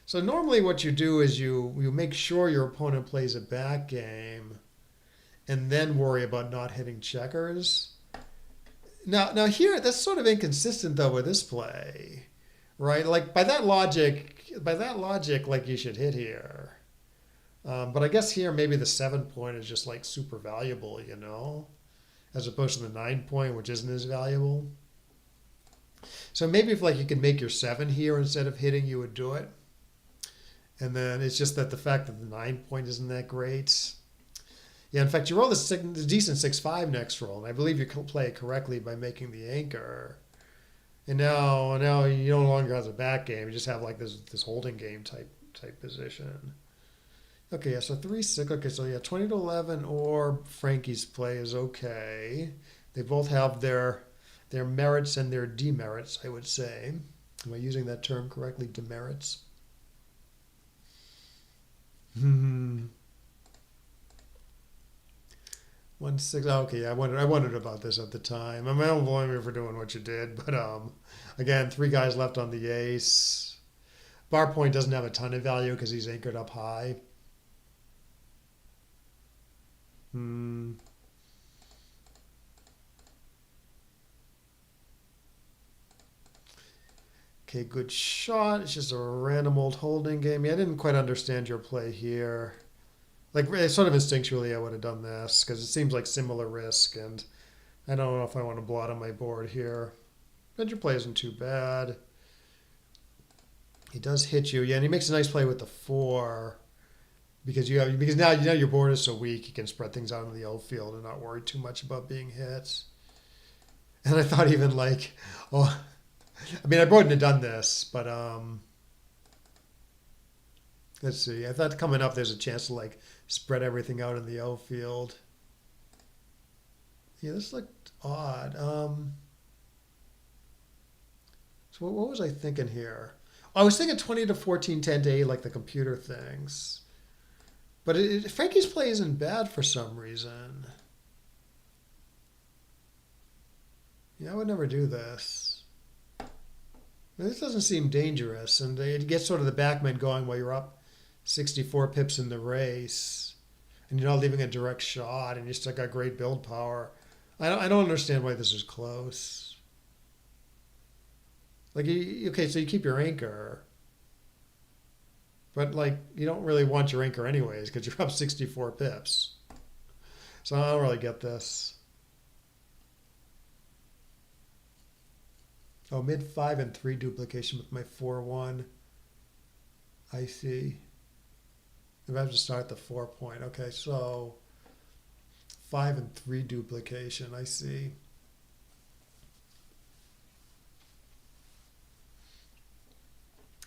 So normally what you do is you make sure your opponent plays a back game and then worry about not hitting checkers. Now here that's sort of inconsistent though with this play, right? Like by that logic, like you should hit here. But I guess here maybe the 7 point is just like super valuable, as opposed to the 9 point, which isn't as valuable. So maybe if like you could make your 7 here instead of hitting, you would do it. And then it's just that the fact that the 9 point isn't that great. Yeah, in fact, you roll this decent 6-5 next roll, and I believe you can play it correctly by making the anchor. And now you no longer have a back game. You just have like this holding game type position. Okay, yeah, so 3-6. Okay, so yeah, 20 to 11 or Frankie's play is okay. They both have their merits and their demerits, I would say. Am I using that term correctly? Demerits. 1-6. Okay, yeah, I wondered about this at the time. I mean, I don't blame you for doing what you did, but again, 3 guys left on the ace. Bar point doesn't have a ton of value because he's anchored up high. Hmm. Okay, good shot. It's just a random old holding game. Yeah, I didn't quite understand your play here. Like, sort of instinctually, I would have done this because it seems like similar risk, and I don't know if I want to blot on my board here. But your play isn't too bad. He does hit you, yeah, and he makes a nice play with the 4 because now your board is so weak, you can spread things out in the outfield and not worry too much about being hit. And I thought even like, oh, I mean, I wouldn't have done this, but let's see. I thought coming up, there's a chance to like spread everything out in the outfield. Yeah, this looked odd. So what was I thinking here? I was thinking 20 to 14, 10 to 8, like the computer things. But Frankie's play isn't bad for some reason. Yeah, I would never do this. This doesn't seem dangerous, and it gets sort of the backman going while you're up 64 pips in the race, and you're not leaving a direct shot, and you still got great build power. I don't understand why this is close. Like, okay, so you keep your anchor, but like you don't really want your anchor anyways because you're up 64 pips. So I don't really get this. Oh, mid 5 and 3 duplication with my 4-1. I see. If I have to start the 4 point. Okay, so 5 and 3 duplication. I see.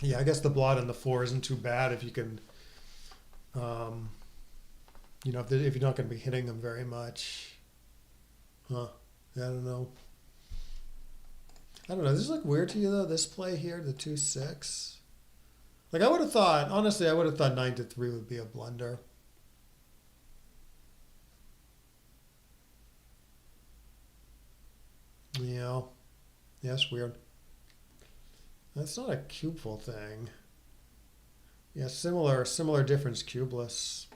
Yeah, I guess the blot on the 4 isn't too bad if you can, if you're not going to be hitting them very much. Huh. Yeah, I don't know. Does this look weird to you though? This play here, the 2-6. Like I would have thought, honestly, I would have thought 9 to 3 would be a blunder. Yeah, it's weird. That's not a cubeful thing. Yeah, similar difference cubeless.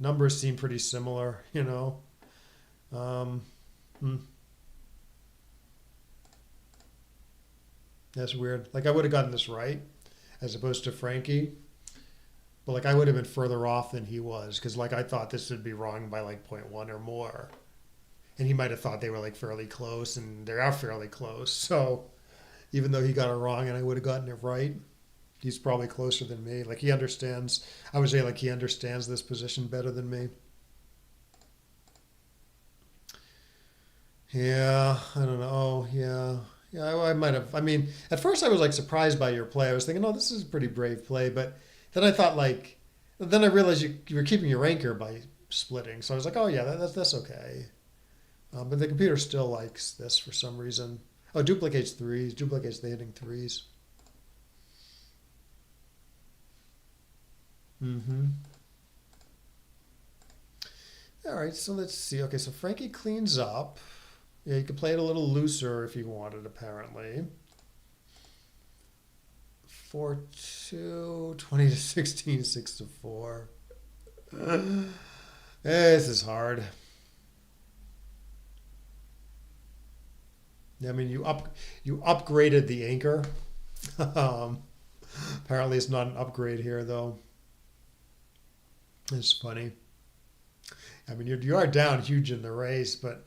Numbers seem pretty similar, you know. Hmm. That's weird. Like I would have gotten this right as opposed to Frankie. But like I would have been further off than he was because like I thought this would be wrong by like 0.1 or more. And he might have thought they were like fairly close and they are fairly close. So even though he got it wrong and I would have gotten it right, he's probably closer than me. Like he understands, I would say like he understands this position better than me. Yeah, I don't know. Oh, yeah. Yeah, I might have. I mean, at first I was like surprised by your play. I was thinking, oh, this is a pretty brave play. But then I thought like, then I realized you were keeping your anchor by splitting. So I was like, oh yeah, that's okay. But the computer still likes this for some reason. Oh, duplicates threes, duplicates the hitting threes. Mm-hmm. All right, so let's see. Okay, so Frankie cleans up. Yeah, you could play it a little looser if you wanted, apparently. 4-2, 20 to 16, 6 to 4. This is hard. I mean, you upgraded the anchor. um, Apparently, it's not an upgrade here, though. It's funny. I mean, you are down huge in the race, but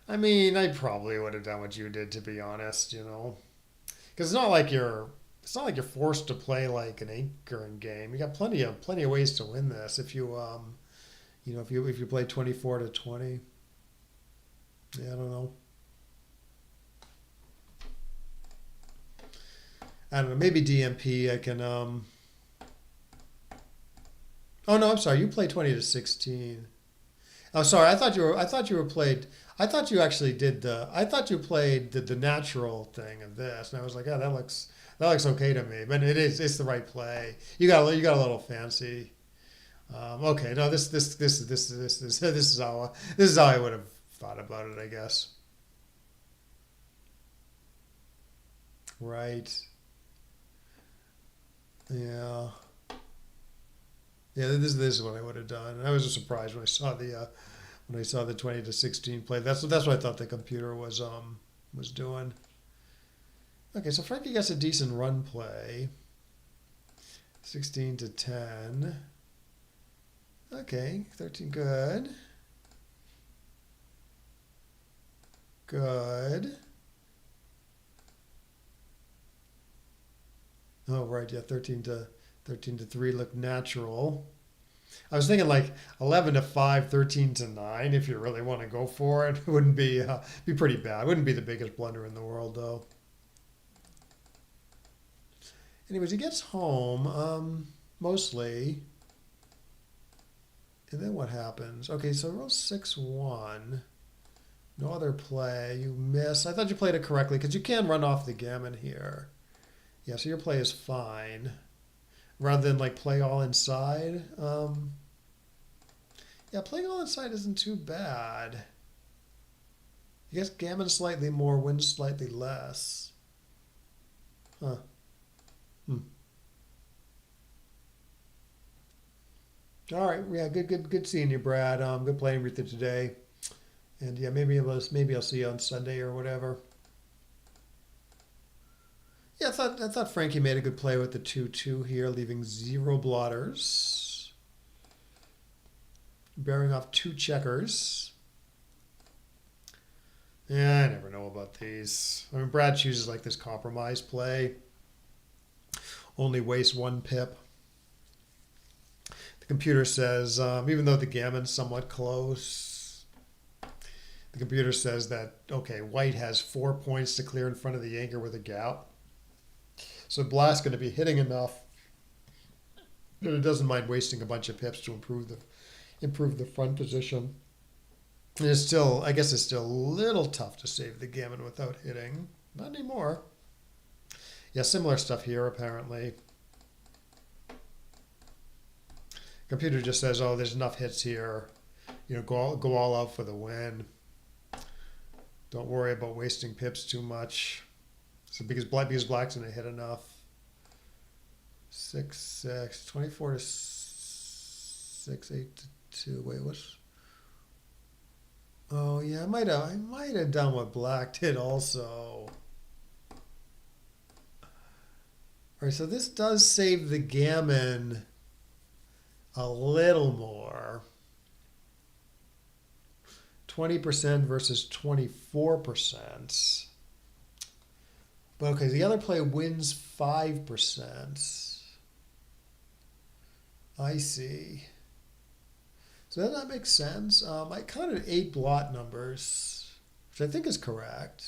I mean, I probably would have done what you did, to be honest. Because it's not like you're forced to play like an anchoring game. You got plenty of ways to win this if if you play 24-20. Yeah, I don't know. I don't know. Maybe DMP. I can. Oh no, I'm sorry. You play 20-16. Oh, sorry. I thought you were played. I thought you actually did the. I thought you played the natural thing of this, and I was like, oh, that looks okay to me. But it is. It's the right play. You got a little fancy. Okay. No. This is how I would have thought about it, I guess. Right. Yeah. Yeah. This is what I would have done. And I was just surprised when I saw the 20-16 play. That's what I thought the computer was doing. Okay, so Frankie gets a decent run play. 16-10. Okay, 13 good. Good. Oh right, yeah, 13-3 looked natural. I was thinking like 11-5, 13-9. If you really want to go for it, it wouldn't be pretty bad. It wouldn't be the biggest blunder in the world though. Anyways, he gets home mostly, and then what happens? Okay, so roll 6-1. No other play. You miss. I thought you played it correctly because you can run off the gammon here. Yeah, so your play is fine. Rather than like play all inside. Yeah, playing all inside isn't too bad. I guess gammon slightly more, win slightly less. Huh. Hmm. All right. Yeah. Good seeing you, Brad. Good playing with you today. And yeah, maybe I'll see you on Sunday or whatever. Yeah, I thought Frankie made a good play with the 2-2 here, leaving zero blotters, bearing off two checkers. Yeah, I never know about these. I mean, Brad chooses like this compromise play, only waste one pip. The computer says, even though the gammon's somewhat close, the computer says that, okay, white has 4 points to clear in front of the anchor with a gap. So Black's going to be hitting enough that it doesn't mind wasting a bunch of pips to improve the front position. And I guess it's still a little tough to save the gammon without hitting. Not anymore. Yeah, similar stuff here apparently. Computer just says, oh, there's enough hits here. Go all out for the win. Don't worry about wasting pips too much. So because Black's going to hit enough. 6-6, 24-6, 8-2. Wait, what's? Oh yeah, I might have done what Black did also. All right, so this does save the gammon a little more. 20% versus 24%. But okay, the other play wins 5%. I see. So does that make sense? I counted 8 blot numbers, which I think is correct.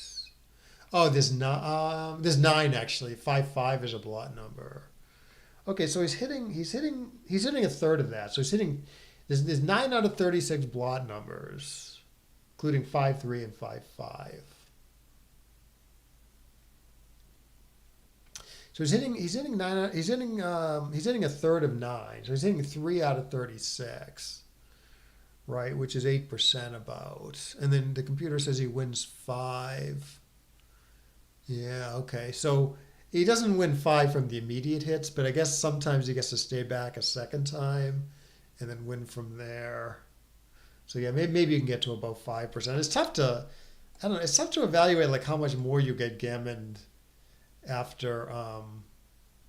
Oh, there's 9 actually. 5-5 is a blot number. Okay, so he's hitting a third of that. So there's 9 out of 36 blot numbers, including 5-3 and 5-5. So he's hitting a third of 9. So he's hitting 3 out of 36, right? Which is 8% about. And then the computer says he wins 5. Yeah, okay. So he doesn't win 5 from the immediate hits, but I guess sometimes he gets to stay back a second time and then win from there. So yeah, maybe you can get to about 5%. It's tough to, I don't know, it's tough to evaluate like how much more you get gammoned after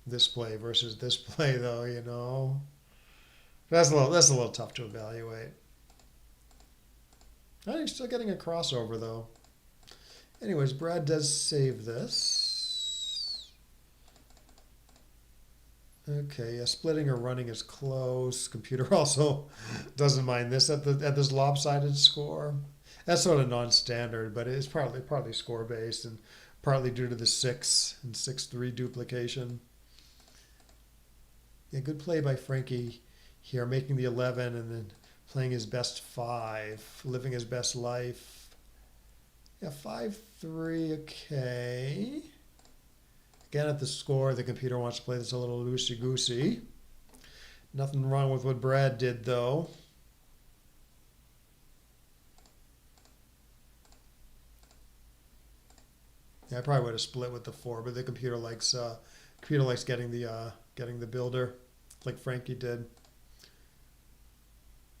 this play versus this play though. That's a little tough to evaluate. Oh, you're still getting a crossover though. Anyways, Brad does save this. Okay, yeah, splitting or running is close. Computer also doesn't mind this at this lopsided score. That's sort of non-standard, but it's partly score based and partly due to the 6 and 6-3 duplication. Yeah, good play by Frankie here, making the 11 and then playing his best 5, living his best life. Yeah, 5-3, okay. Again, at the score, the computer wants to play this a little loosey-goosey. Nothing wrong with what Brad did, though. Yeah, I probably would have split with the 4, but the computer likes getting the builder, like Frankie did.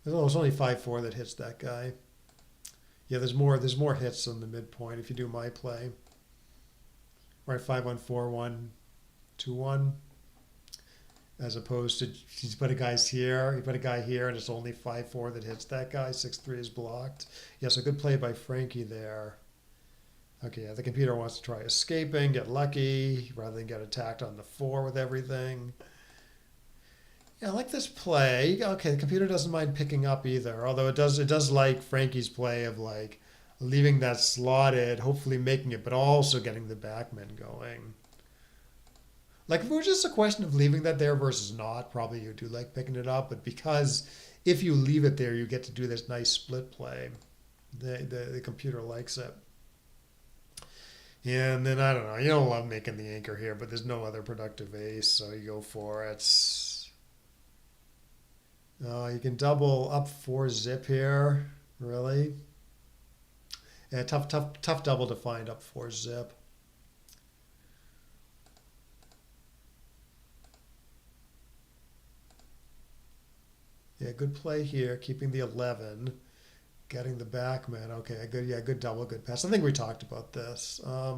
It's only 5-4 that hits that guy. Yeah, there's more hits on the midpoint if you do my play. Right, 5-1, 4-1, 2-1. As opposed to you put a guy here, and it's only 5-4 that hits that guy. 6-3 is blocked. Yeah, so good play by Frankie there. Okay, yeah, the computer wants to try escaping, get lucky, rather than get attacked on the 4 with everything. Yeah, I like this play. Okay, the computer doesn't mind picking up either, although it does like Frankie's play of like leaving that slotted, hopefully making it, but also getting the backman going. Like if it was just a question of leaving that there versus not, probably you do like picking it up, but because if you leave it there, you get to do this nice split play. The computer likes it. And then I don't know, you don't love making the anchor here, but there's no other productive ace, so you go for it. You can double up 4 zip here, really. Yeah, tough double to find up 4 zip. Yeah, good play here, keeping the 11, getting the backman. Okay, good double, good pass. I think we talked about this. I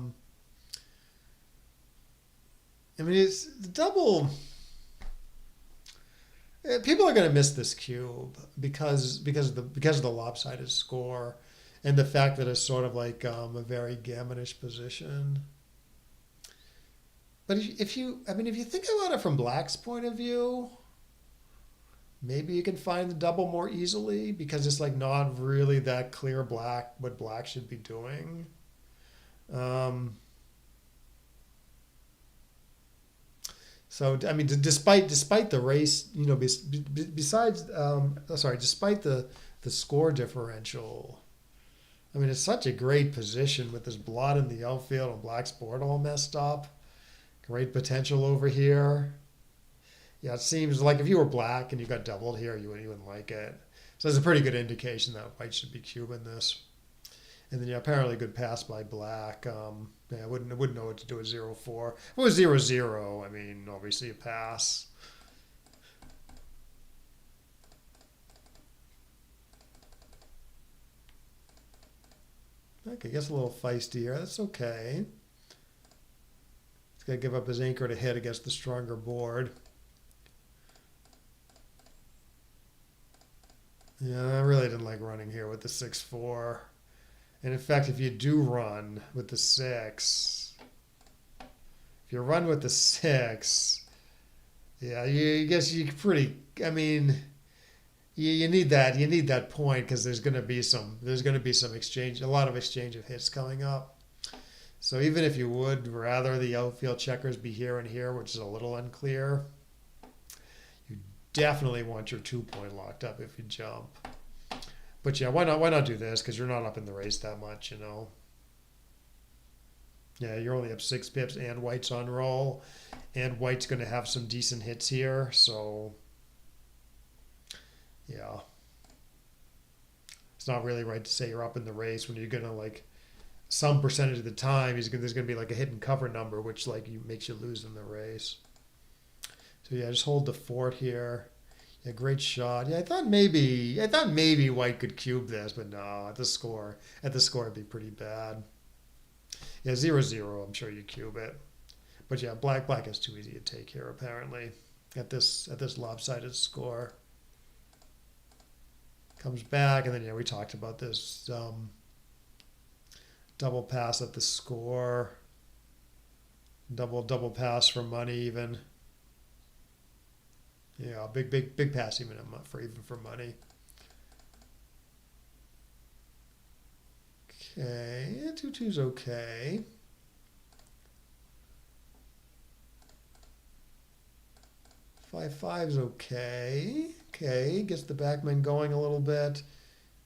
mean, it's the double. People are going to miss this cube because of the lopsided score, and the fact that it's sort of like a very gammonish position. But if you think about it from Black's point of view, maybe you can find the double more easily because it's like not really that clear what Black should be doing. So I mean, despite the race, despite the score differential, I mean, it's such a great position with this blot in the outfield and Black's board all messed up. Great potential over here. Yeah, it seems like if you were Black and you got doubled here, you wouldn't like it. So it's a pretty good indication that White should be cubing this. And then apparently good pass by Black. Yeah, I wouldn't know what to do with 0-4. If it was 0-0, I mean, obviously a pass. Okay, gets a little feisty here. That's okay. He's got to give up his anchor to hit against the stronger board. Yeah, I really didn't like running here with the 6-4. And in fact, if you do run with the 6, if you run with the 6, yeah, I guess you pretty. I mean, you need that point because there's going to be some exchange, a lot of exchange of hits coming up. So even if you would rather the outfield checkers be here and here, which is a little unclear, you definitely want your 2-point locked up if you jump. But yeah, why not do this? Because you're not up in the race that much, you know. Yeah, you're only up 6 pips, and White's on roll, and White's going to have some decent hits here. So yeah, it's not really right to say you're up in the race when you're going to like some percentage of the time there's going to be like a hidden cover number, which like makes you lose in the race. So yeah, just hold the fort here. Yeah, great shot. Yeah, I thought maybe White could cube this, but no, at the score it'd be pretty bad. Yeah, 0-0, I'm sure you cube it. But yeah, black is too easy to take here apparently at this lopsided score. Comes back, and then, yeah, we talked about this double pass at the score. Double pass for money even. Yeah, big pass even for money. Okay, yeah, 2-2's okay. 5-5's okay. Okay, gets the backman going a little bit.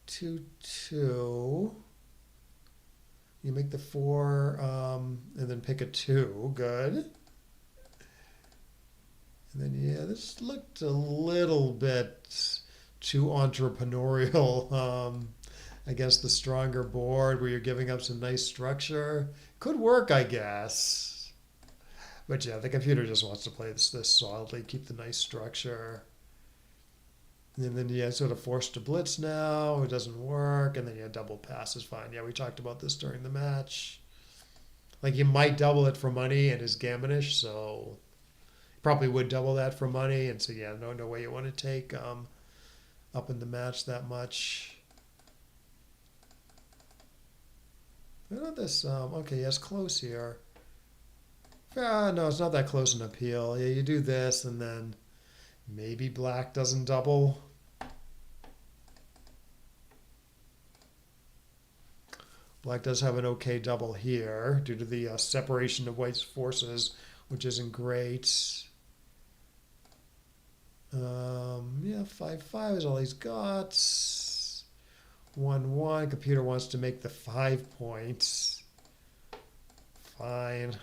2-2. You make the 4, and then pick a 2. Good. And then, yeah, this looked a little bit too entrepreneurial against the stronger board where you're giving up some nice structure. Could work, I guess. But yeah, the computer just wants to play this solidly, keep the nice structure. And then, yeah, sort of forced to blitz now. It doesn't work. And then, yeah, double pass is fine. Yeah, we talked about this during the match. Like, you might double it for money and is gammonish, so probably would double that for money. And so, yeah, no way you want to take up in the match that much. Look at this. Okay, yeah, it's close here. No, it's not that close an appeal. Yeah, you do this, and then maybe black doesn't double. Black does have an okay double here due to the separation of white's forces, which isn't great. Yeah, 5-5 is all he's got. 1-1. Computer wants to make the 5 points. Fine.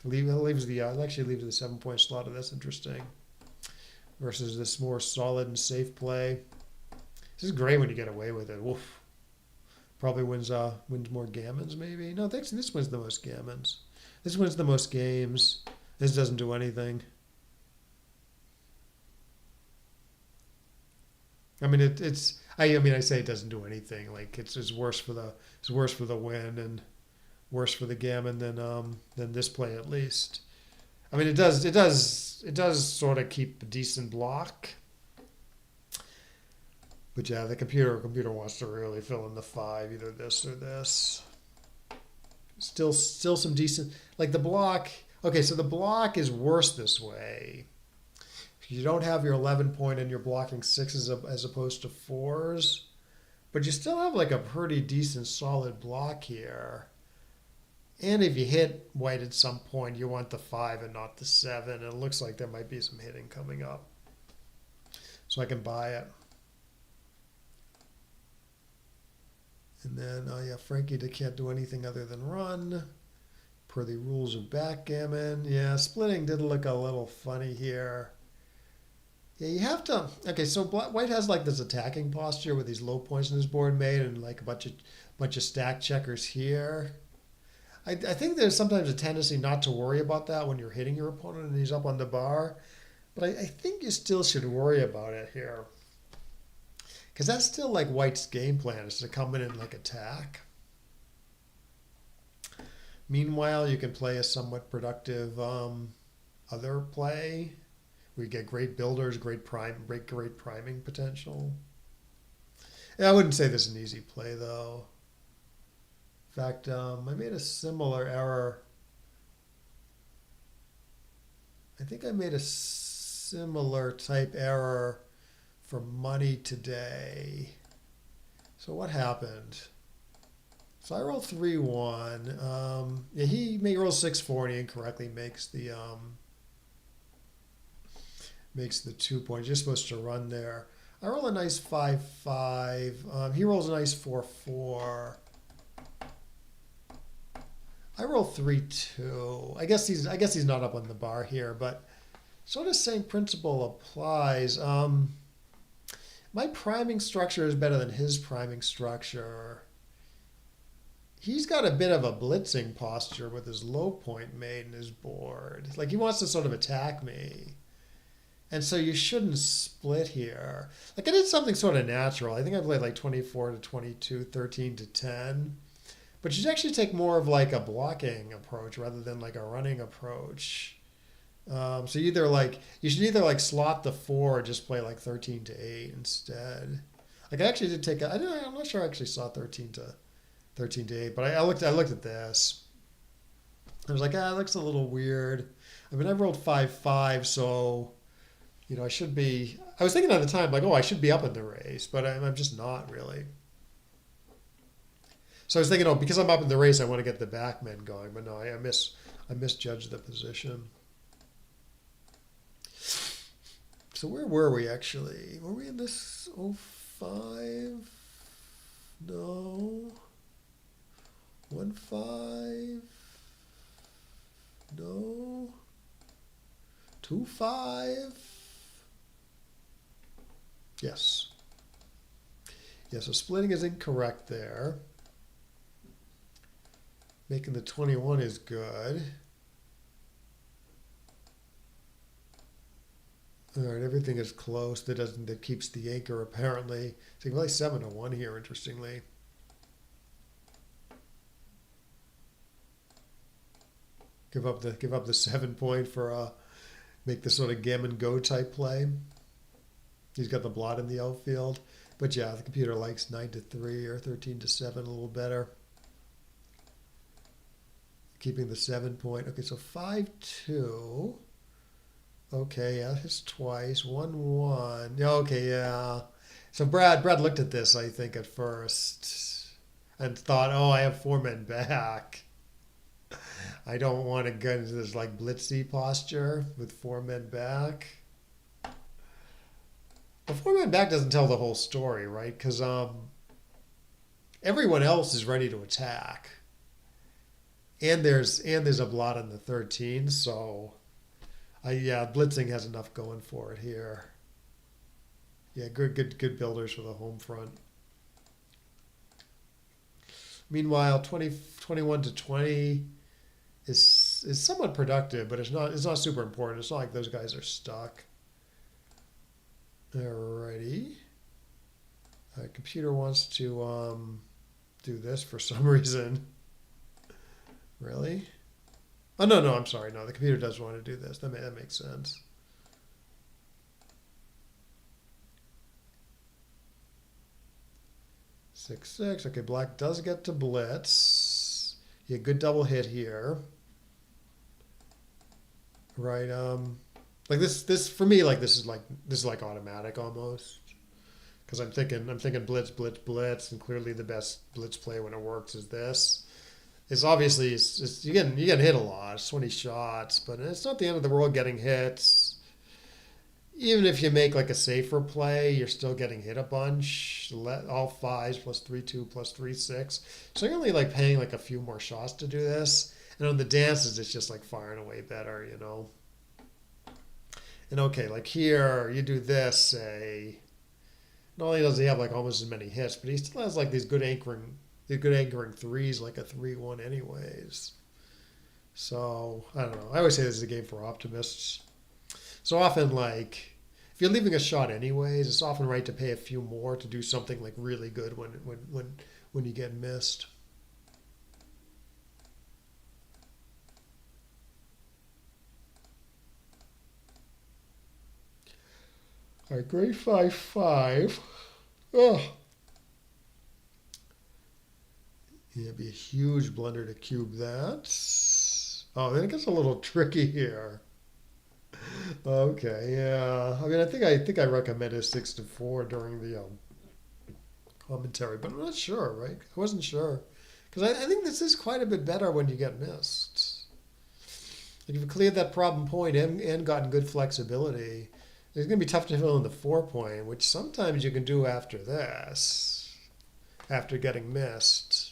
Leaves the actually leaves the 7-point slot. That's interesting. Versus this more solid and safe play. This is great when you get away with it. Woof. Probably wins more gammons maybe. No, this wins the most gammons. This wins the most games. This doesn't do anything. I mean I say it doesn't do anything. Like it's worse for the win and worse for the gammon than this play at least. I mean it does sort of keep a decent block. But yeah, the computer wants to really fill in the 5, either this or this. Still some decent, like the block. Okay, so the block is worse this way. You don't have your 11-point and you're blocking 6s as opposed to 4s, but you still have like a pretty decent solid block here. And if you hit white at some point, you want the 5 and not the 7. And it looks like there might be some hitting coming up, so I can buy it. And then, oh yeah, Frankie can't do anything other than run, per the rules of backgammon. Yeah, splitting did look a little funny here. Yeah, you have to. Okay, so white has like this attacking posture with these low points in his board made and like a bunch of stack checkers here. I think there's sometimes a tendency not to worry about that when you're hitting your opponent and he's up on the bar, but I think you still should worry about it here. Because that's still like white's game plan, is to come in and like attack. Meanwhile, you can play a somewhat productive other play. We get great builders, great priming potential. Yeah, I wouldn't say this is an easy play though. In fact, I made a similar error. I think I made a similar type error for money today. So what happened? So I rolled 3-1. Yeah, he may roll 6-4 and he incorrectly makes the 2 points. You're supposed to run there. I roll a nice 5-5. He rolls a nice 4-4. I roll 3-2. I guess he's not up on the bar here, but sort of same principle applies. My priming structure is better than his priming structure. He's got a bit of a blitzing posture with his low point made in his board. Like he wants to sort of attack me. And so you shouldn't split here. Like I did something sort of natural. I think I played like 24-22, 13-10. But you should actually take more of like a blocking approach rather than like a running approach. So you should either like slot the 4 or just play like 13-8 instead. Like I actually did take. I'm not sure I actually saw 13 to 8, but I looked at this. I was like, it looks a little weird. I mean, I rolled 5-5, so I should be. I was thinking at the time, like, oh, I should be up in the race, but I'm just not really. So I was thinking, oh, because I'm up in the race, I want to get the backmen going, but no, I misjudged the position. So where were we actually? Were we in this 05? No. 1-5? No. 2-5? Yes. Yeah, so splitting is incorrect there. Making the 21 is good. All right, everything is close. That keeps the anchor apparently. So you can play 7-1 here, interestingly. Give up the 7 point for make this sort of gammon go type play. He's got the blot in the outfield, but yeah, the computer likes 9-3 or 13-7 a little better. Keeping the 7 point. Okay, so 5-2. Okay, yeah, hits twice. 1-1. Okay, yeah. So Brad looked at this, I think, at first, and thought, oh, I have 4 men back. I don't want to get into this like blitzy posture with 4 men back. The 4 men back doesn't tell the whole story, right? Because everyone else is ready to attack, and there's a blot on the 13, so blitzing has enough going for it here. Yeah, good builders for the home front. Meanwhile, 21-20 is somewhat productive, but it's not super important. It's not like those guys are stuck. Alrighty. Computer wants to do this for some reason. Really? Oh no, I'm sorry. No, the computer does want to do this. That makes sense. Six. Okay, black does get to blitz. Yeah, good double hit here. Right. Like this for me, like this is like automatic almost. Because I'm thinking blitz, and clearly the best blitz play when it works is this. It's obviously you get hit a lot. It's 20 shots, but it's not the end of the world getting hits. Even if you make like a safer play, you're still getting hit a bunch. All 5s plus 3-2 plus 3-6. So you're only like paying like a few more shots to do this. And on the dances, it's just like firing away better, And okay, like here, you do this, say. Not only does he have like almost as many hits, but he still has like these good anchoring 3s, like a 3-1 anyways. So, I don't know. I always say this is a game for optimists. So often, like, if you're leaving a shot anyways, it's often right to pay a few more to do something like really good when you get missed. All right, grade 5-5. Oh. Yeah, it'd be a huge blunder to cube that. Oh, then it gets a little tricky here. Okay, yeah. I mean, I think I recommended 6-4 during the commentary, but I'm not sure, right? I wasn't sure because I think this is quite a bit better when you get missed. Like if you cleared that problem point and gotten good flexibility, it's going to be tough to fill in the 4 point, which sometimes you can do after this, after getting missed.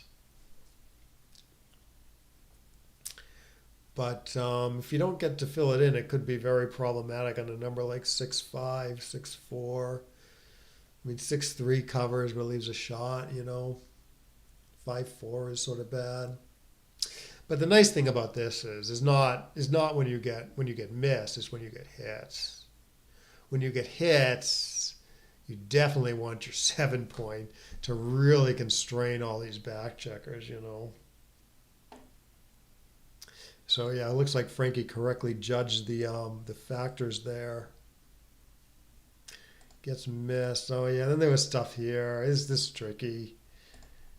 But if you don't get to fill it in, it could be very problematic on a number like 6-5, 6-4. I mean, 6-3 covers but leaves a shot, 5-4 is sort of bad. But the nice thing about this is not when you get missed, it's when you get hits. When you get hits, you definitely want your 7 point to really constrain all these back checkers, So yeah, it looks like Frankie correctly judged the factors there. Gets missed. Oh yeah, then there was stuff here. Is this tricky?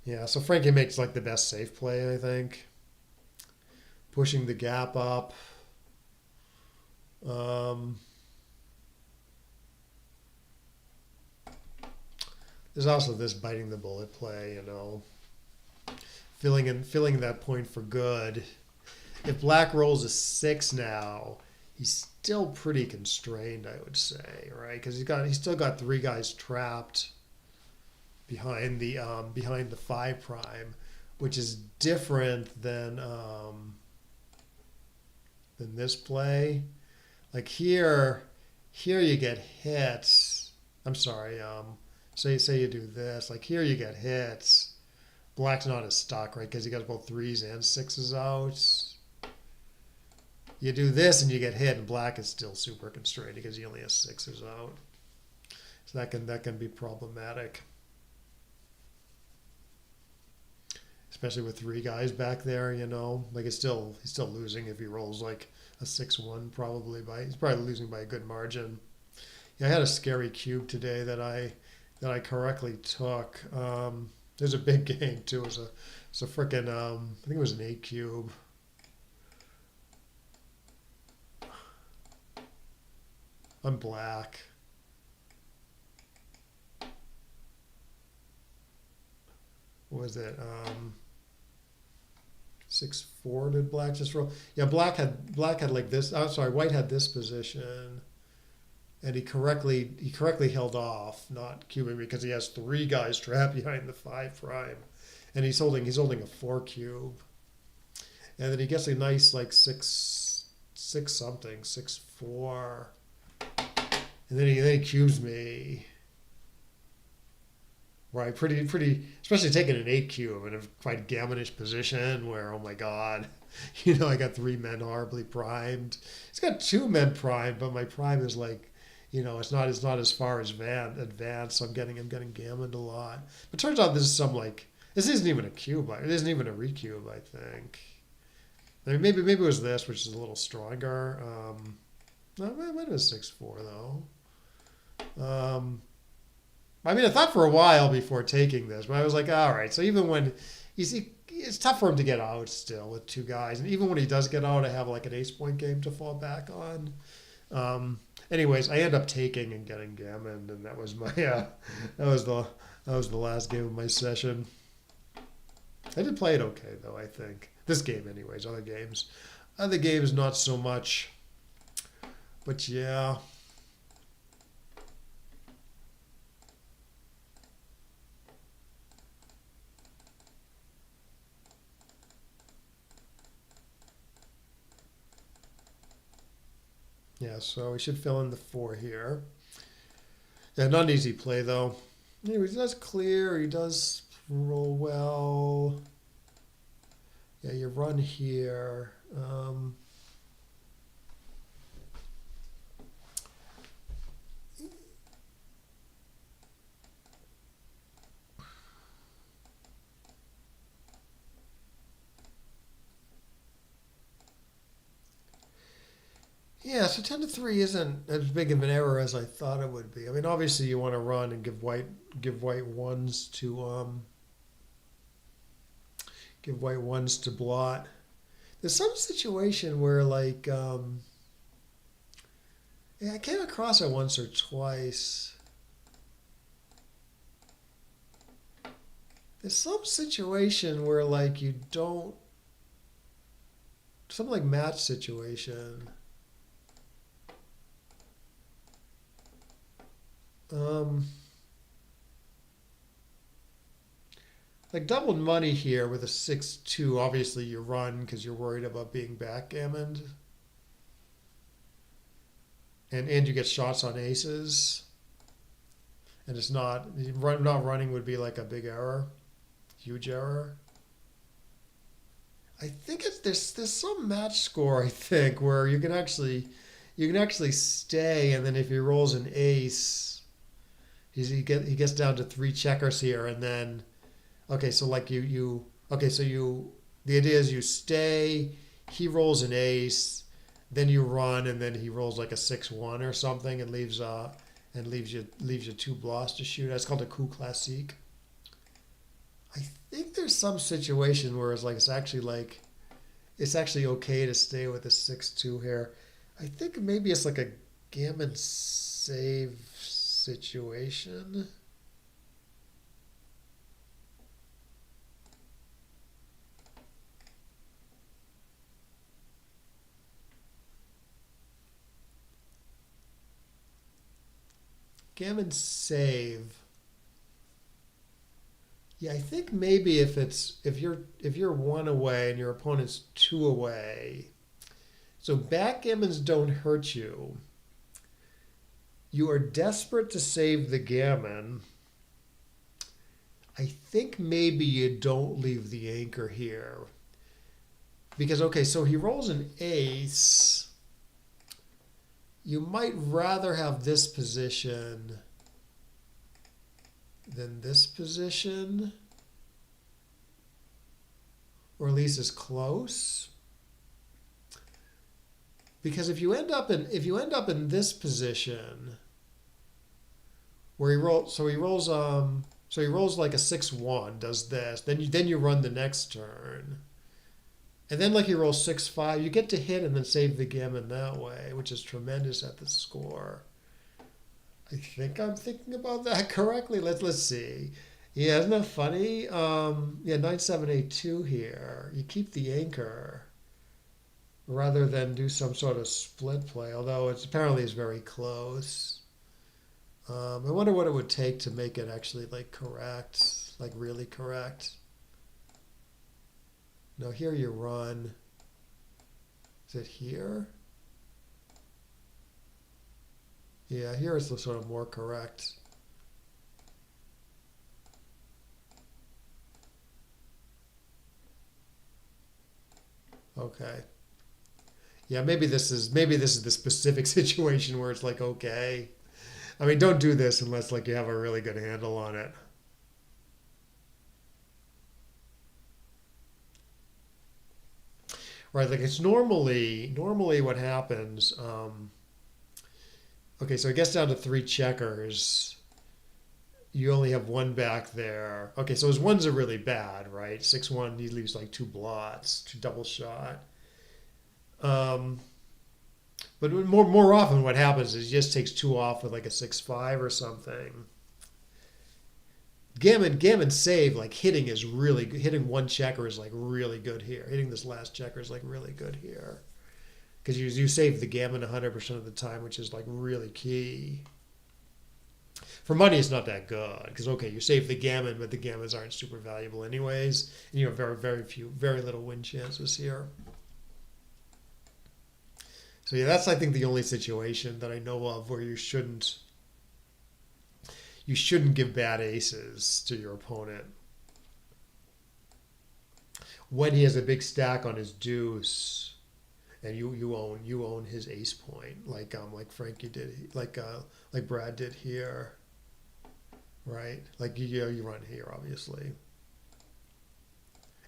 Yeah, so Frankie makes like the best safe play, I think. Pushing the gap up. Um, there's also this biting the bullet play, filling that point for good. If Black rolls a 6 now, he's still pretty constrained, I would say, right? Because he's still got 3 guys trapped behind the 5 prime, which is different than this play. Like here you get hits. I'm sorry. Say you do this. Like here you get hits. Black's not as stuck, right? Because he got both 3s and 6s out. You do this and you get hit, and Black is still super constrained because he only has 6s out. So that can be problematic, especially with 3 guys back there. Like he's still losing if he rolls like a 6-1. He's probably losing by a good margin. Yeah, I had a scary cube today that I correctly took. There's a big game too. It's a freaking I think it was an 8 cube. I'm Black. What was it? 6-4 did Black just roll? Yeah, Black had like this. I'm sorry, White had this position, and he correctly held off, not cubing, because he has 3 guys trapped behind the 5 prime, and he's holding a 4 cube, and then he gets a nice like 6 something 6-4, and then he cubes me. Right, pretty, especially taking an 8 cube in a quite gammonish position where, oh my God, I got 3 men horribly primed. He's got 2 men primed, but my prime is like, it's not as far as advanced, so I'm getting gammoned a lot. But turns out this isn't even a cube, it isn't even a recube, I think. I mean, maybe it was this, which is a little stronger. No, it might have been 6-4 though. I mean, I thought for a while before taking this, but I was like, all right. So even when it's tough for him to get out still with 2 guys, and even when he does get out, I have like an ace point game to fall back on. Anyways, I end up taking and getting gammoned, and that was my that was the last game of my session. I did play it okay though, I think. This game, anyways. Other games, not so much. But yeah. Yeah, so we should fill in the 4 here. Yeah, not an easy play though. Anyway, he does clear. He does roll well. Yeah, you run here. Yeah, so 10-3 isn't as big of an error as I thought it would be. I mean, obviously you want to run and give white ones to blot. There's some situation where like I came across it once or twice. There's some situation where like you don't, something like match situation. Like doubled money here with a 6-2. Obviously you run because you're worried about being backgammoned. And you get shots on aces. And it's not running would be like a big error. Huge error. I think there's some match score, I think, where you can actually stay, and then if he rolls an ace, he gets down to 3 checkers here, and then so like the idea is you stay, he rolls an ace, then you run, and then he rolls like a 6-1 or something and leaves and leaves you two blots to shoot. That's called a coup classique. I think there's some situation where it's actually okay to stay with a 6-2 here. I think maybe it's like a gammon save situation. Gammon save. Yeah, I think maybe if you're one away and your opponent's two away, so backgammons don't hurt you. You are desperate to save the gammon. I think maybe you don't leave the anchor here. Because, okay, so he rolls an ace. You might rather have this position than this position, or at least as close. Because if you end up in this position where he rolls like a 6-1, does this, then you run the next turn. And then like he rolls 6-5, you get to hit and then save the gammon that way, which is tremendous at the score. I think I'm thinking about that correctly. Let's see. Yeah, isn't that funny? Yeah, 9-7-8-2 here. You keep the anchor rather than do some sort of split play, although it's apparently is very close. I wonder what it would take to make it actually like correct, like really correct. No, here you run. Is it here? Yeah, here is the sort of more correct. Okay. Yeah, maybe this is the specific situation where it's like, okay. I mean, don't do this unless like you have a really good handle on it. Right, like it's normally what happens. Okay, so it gets down to three checkers. You only have one back there. Okay, so his ones are really bad, right? 6-1, he leaves like two blots, two double shot. Um, but more often, what happens is he just takes two off with like a 6-5 or something. Gammon save, like hitting one checker is like really good here. Hitting this last checker is like really good here because you save the gammon 100% of the time, which is like really key. For money, it's not that good because okay, you save the gammon, but the gammons aren't super valuable anyways, and you have very little win chances here. So yeah, that's I think the only situation that I know of where you shouldn't give bad aces to your opponent. When he has a big stack on his deuce, and you own his ace point, like Frankie did, like Brad did here, right? Like you run here obviously,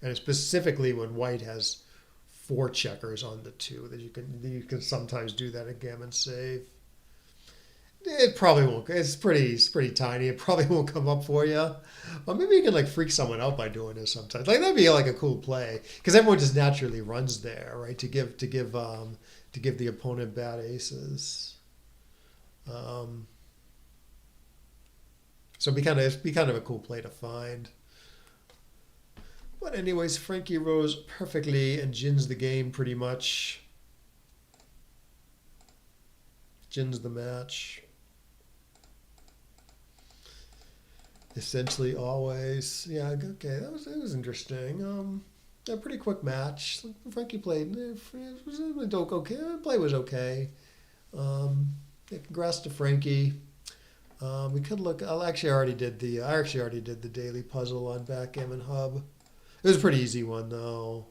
and specifically when White has four checkers on the two that you can sometimes do that at gammon save. It probably won't. It's pretty tiny. It probably won't come up for you. But maybe you can like freak someone out by doing this sometimes. Like that'd be like a cool play because everyone just naturally runs there, right? To give the opponent bad aces. So it'd be kind of a cool play to find. But anyways, Frankie rose perfectly and gins the game pretty much. Gins the match. Essentially always. Yeah, okay, it was interesting. A pretty quick match. Frankie played. It was okay. Play was okay. Yeah, congrats to Frankie. We could look. I actually already did the daily puzzle on Backgammon Hub. It was a pretty easy one though.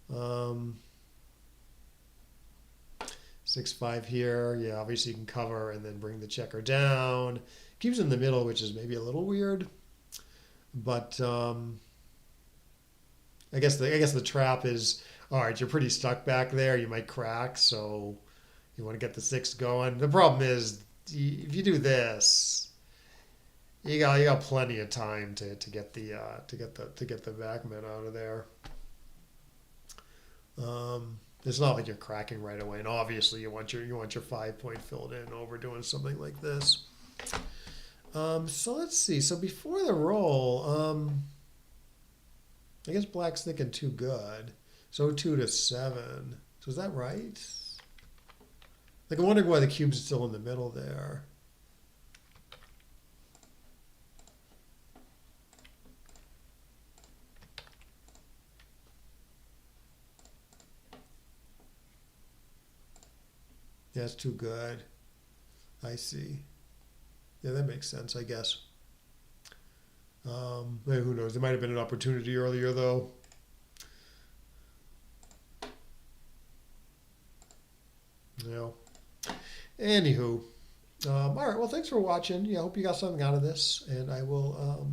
6-5 here. Yeah, obviously you can cover and then bring the checker down. Keeps in the middle, which is maybe a little weird, but I guess the trap is all right. You're pretty stuck back there. You might crack, so you want to get the 6 going. The problem is if you do this, you got plenty of time to get the backman out of there. It's not like you're cracking right away, and obviously you want your 5 point filled in over doing something like this. So let's see. So before the roll, I guess black's thinking too good. So 2 to 7. So is that right? Like I'm wondering why the cube's still in the middle there. Yeah, it's too good. I see. Yeah, that makes sense, I guess. Who knows? There might have been an opportunity earlier, though. Yeah. Anywho, all right. Well, thanks for watching. Yeah, I hope you got something out of this, and I will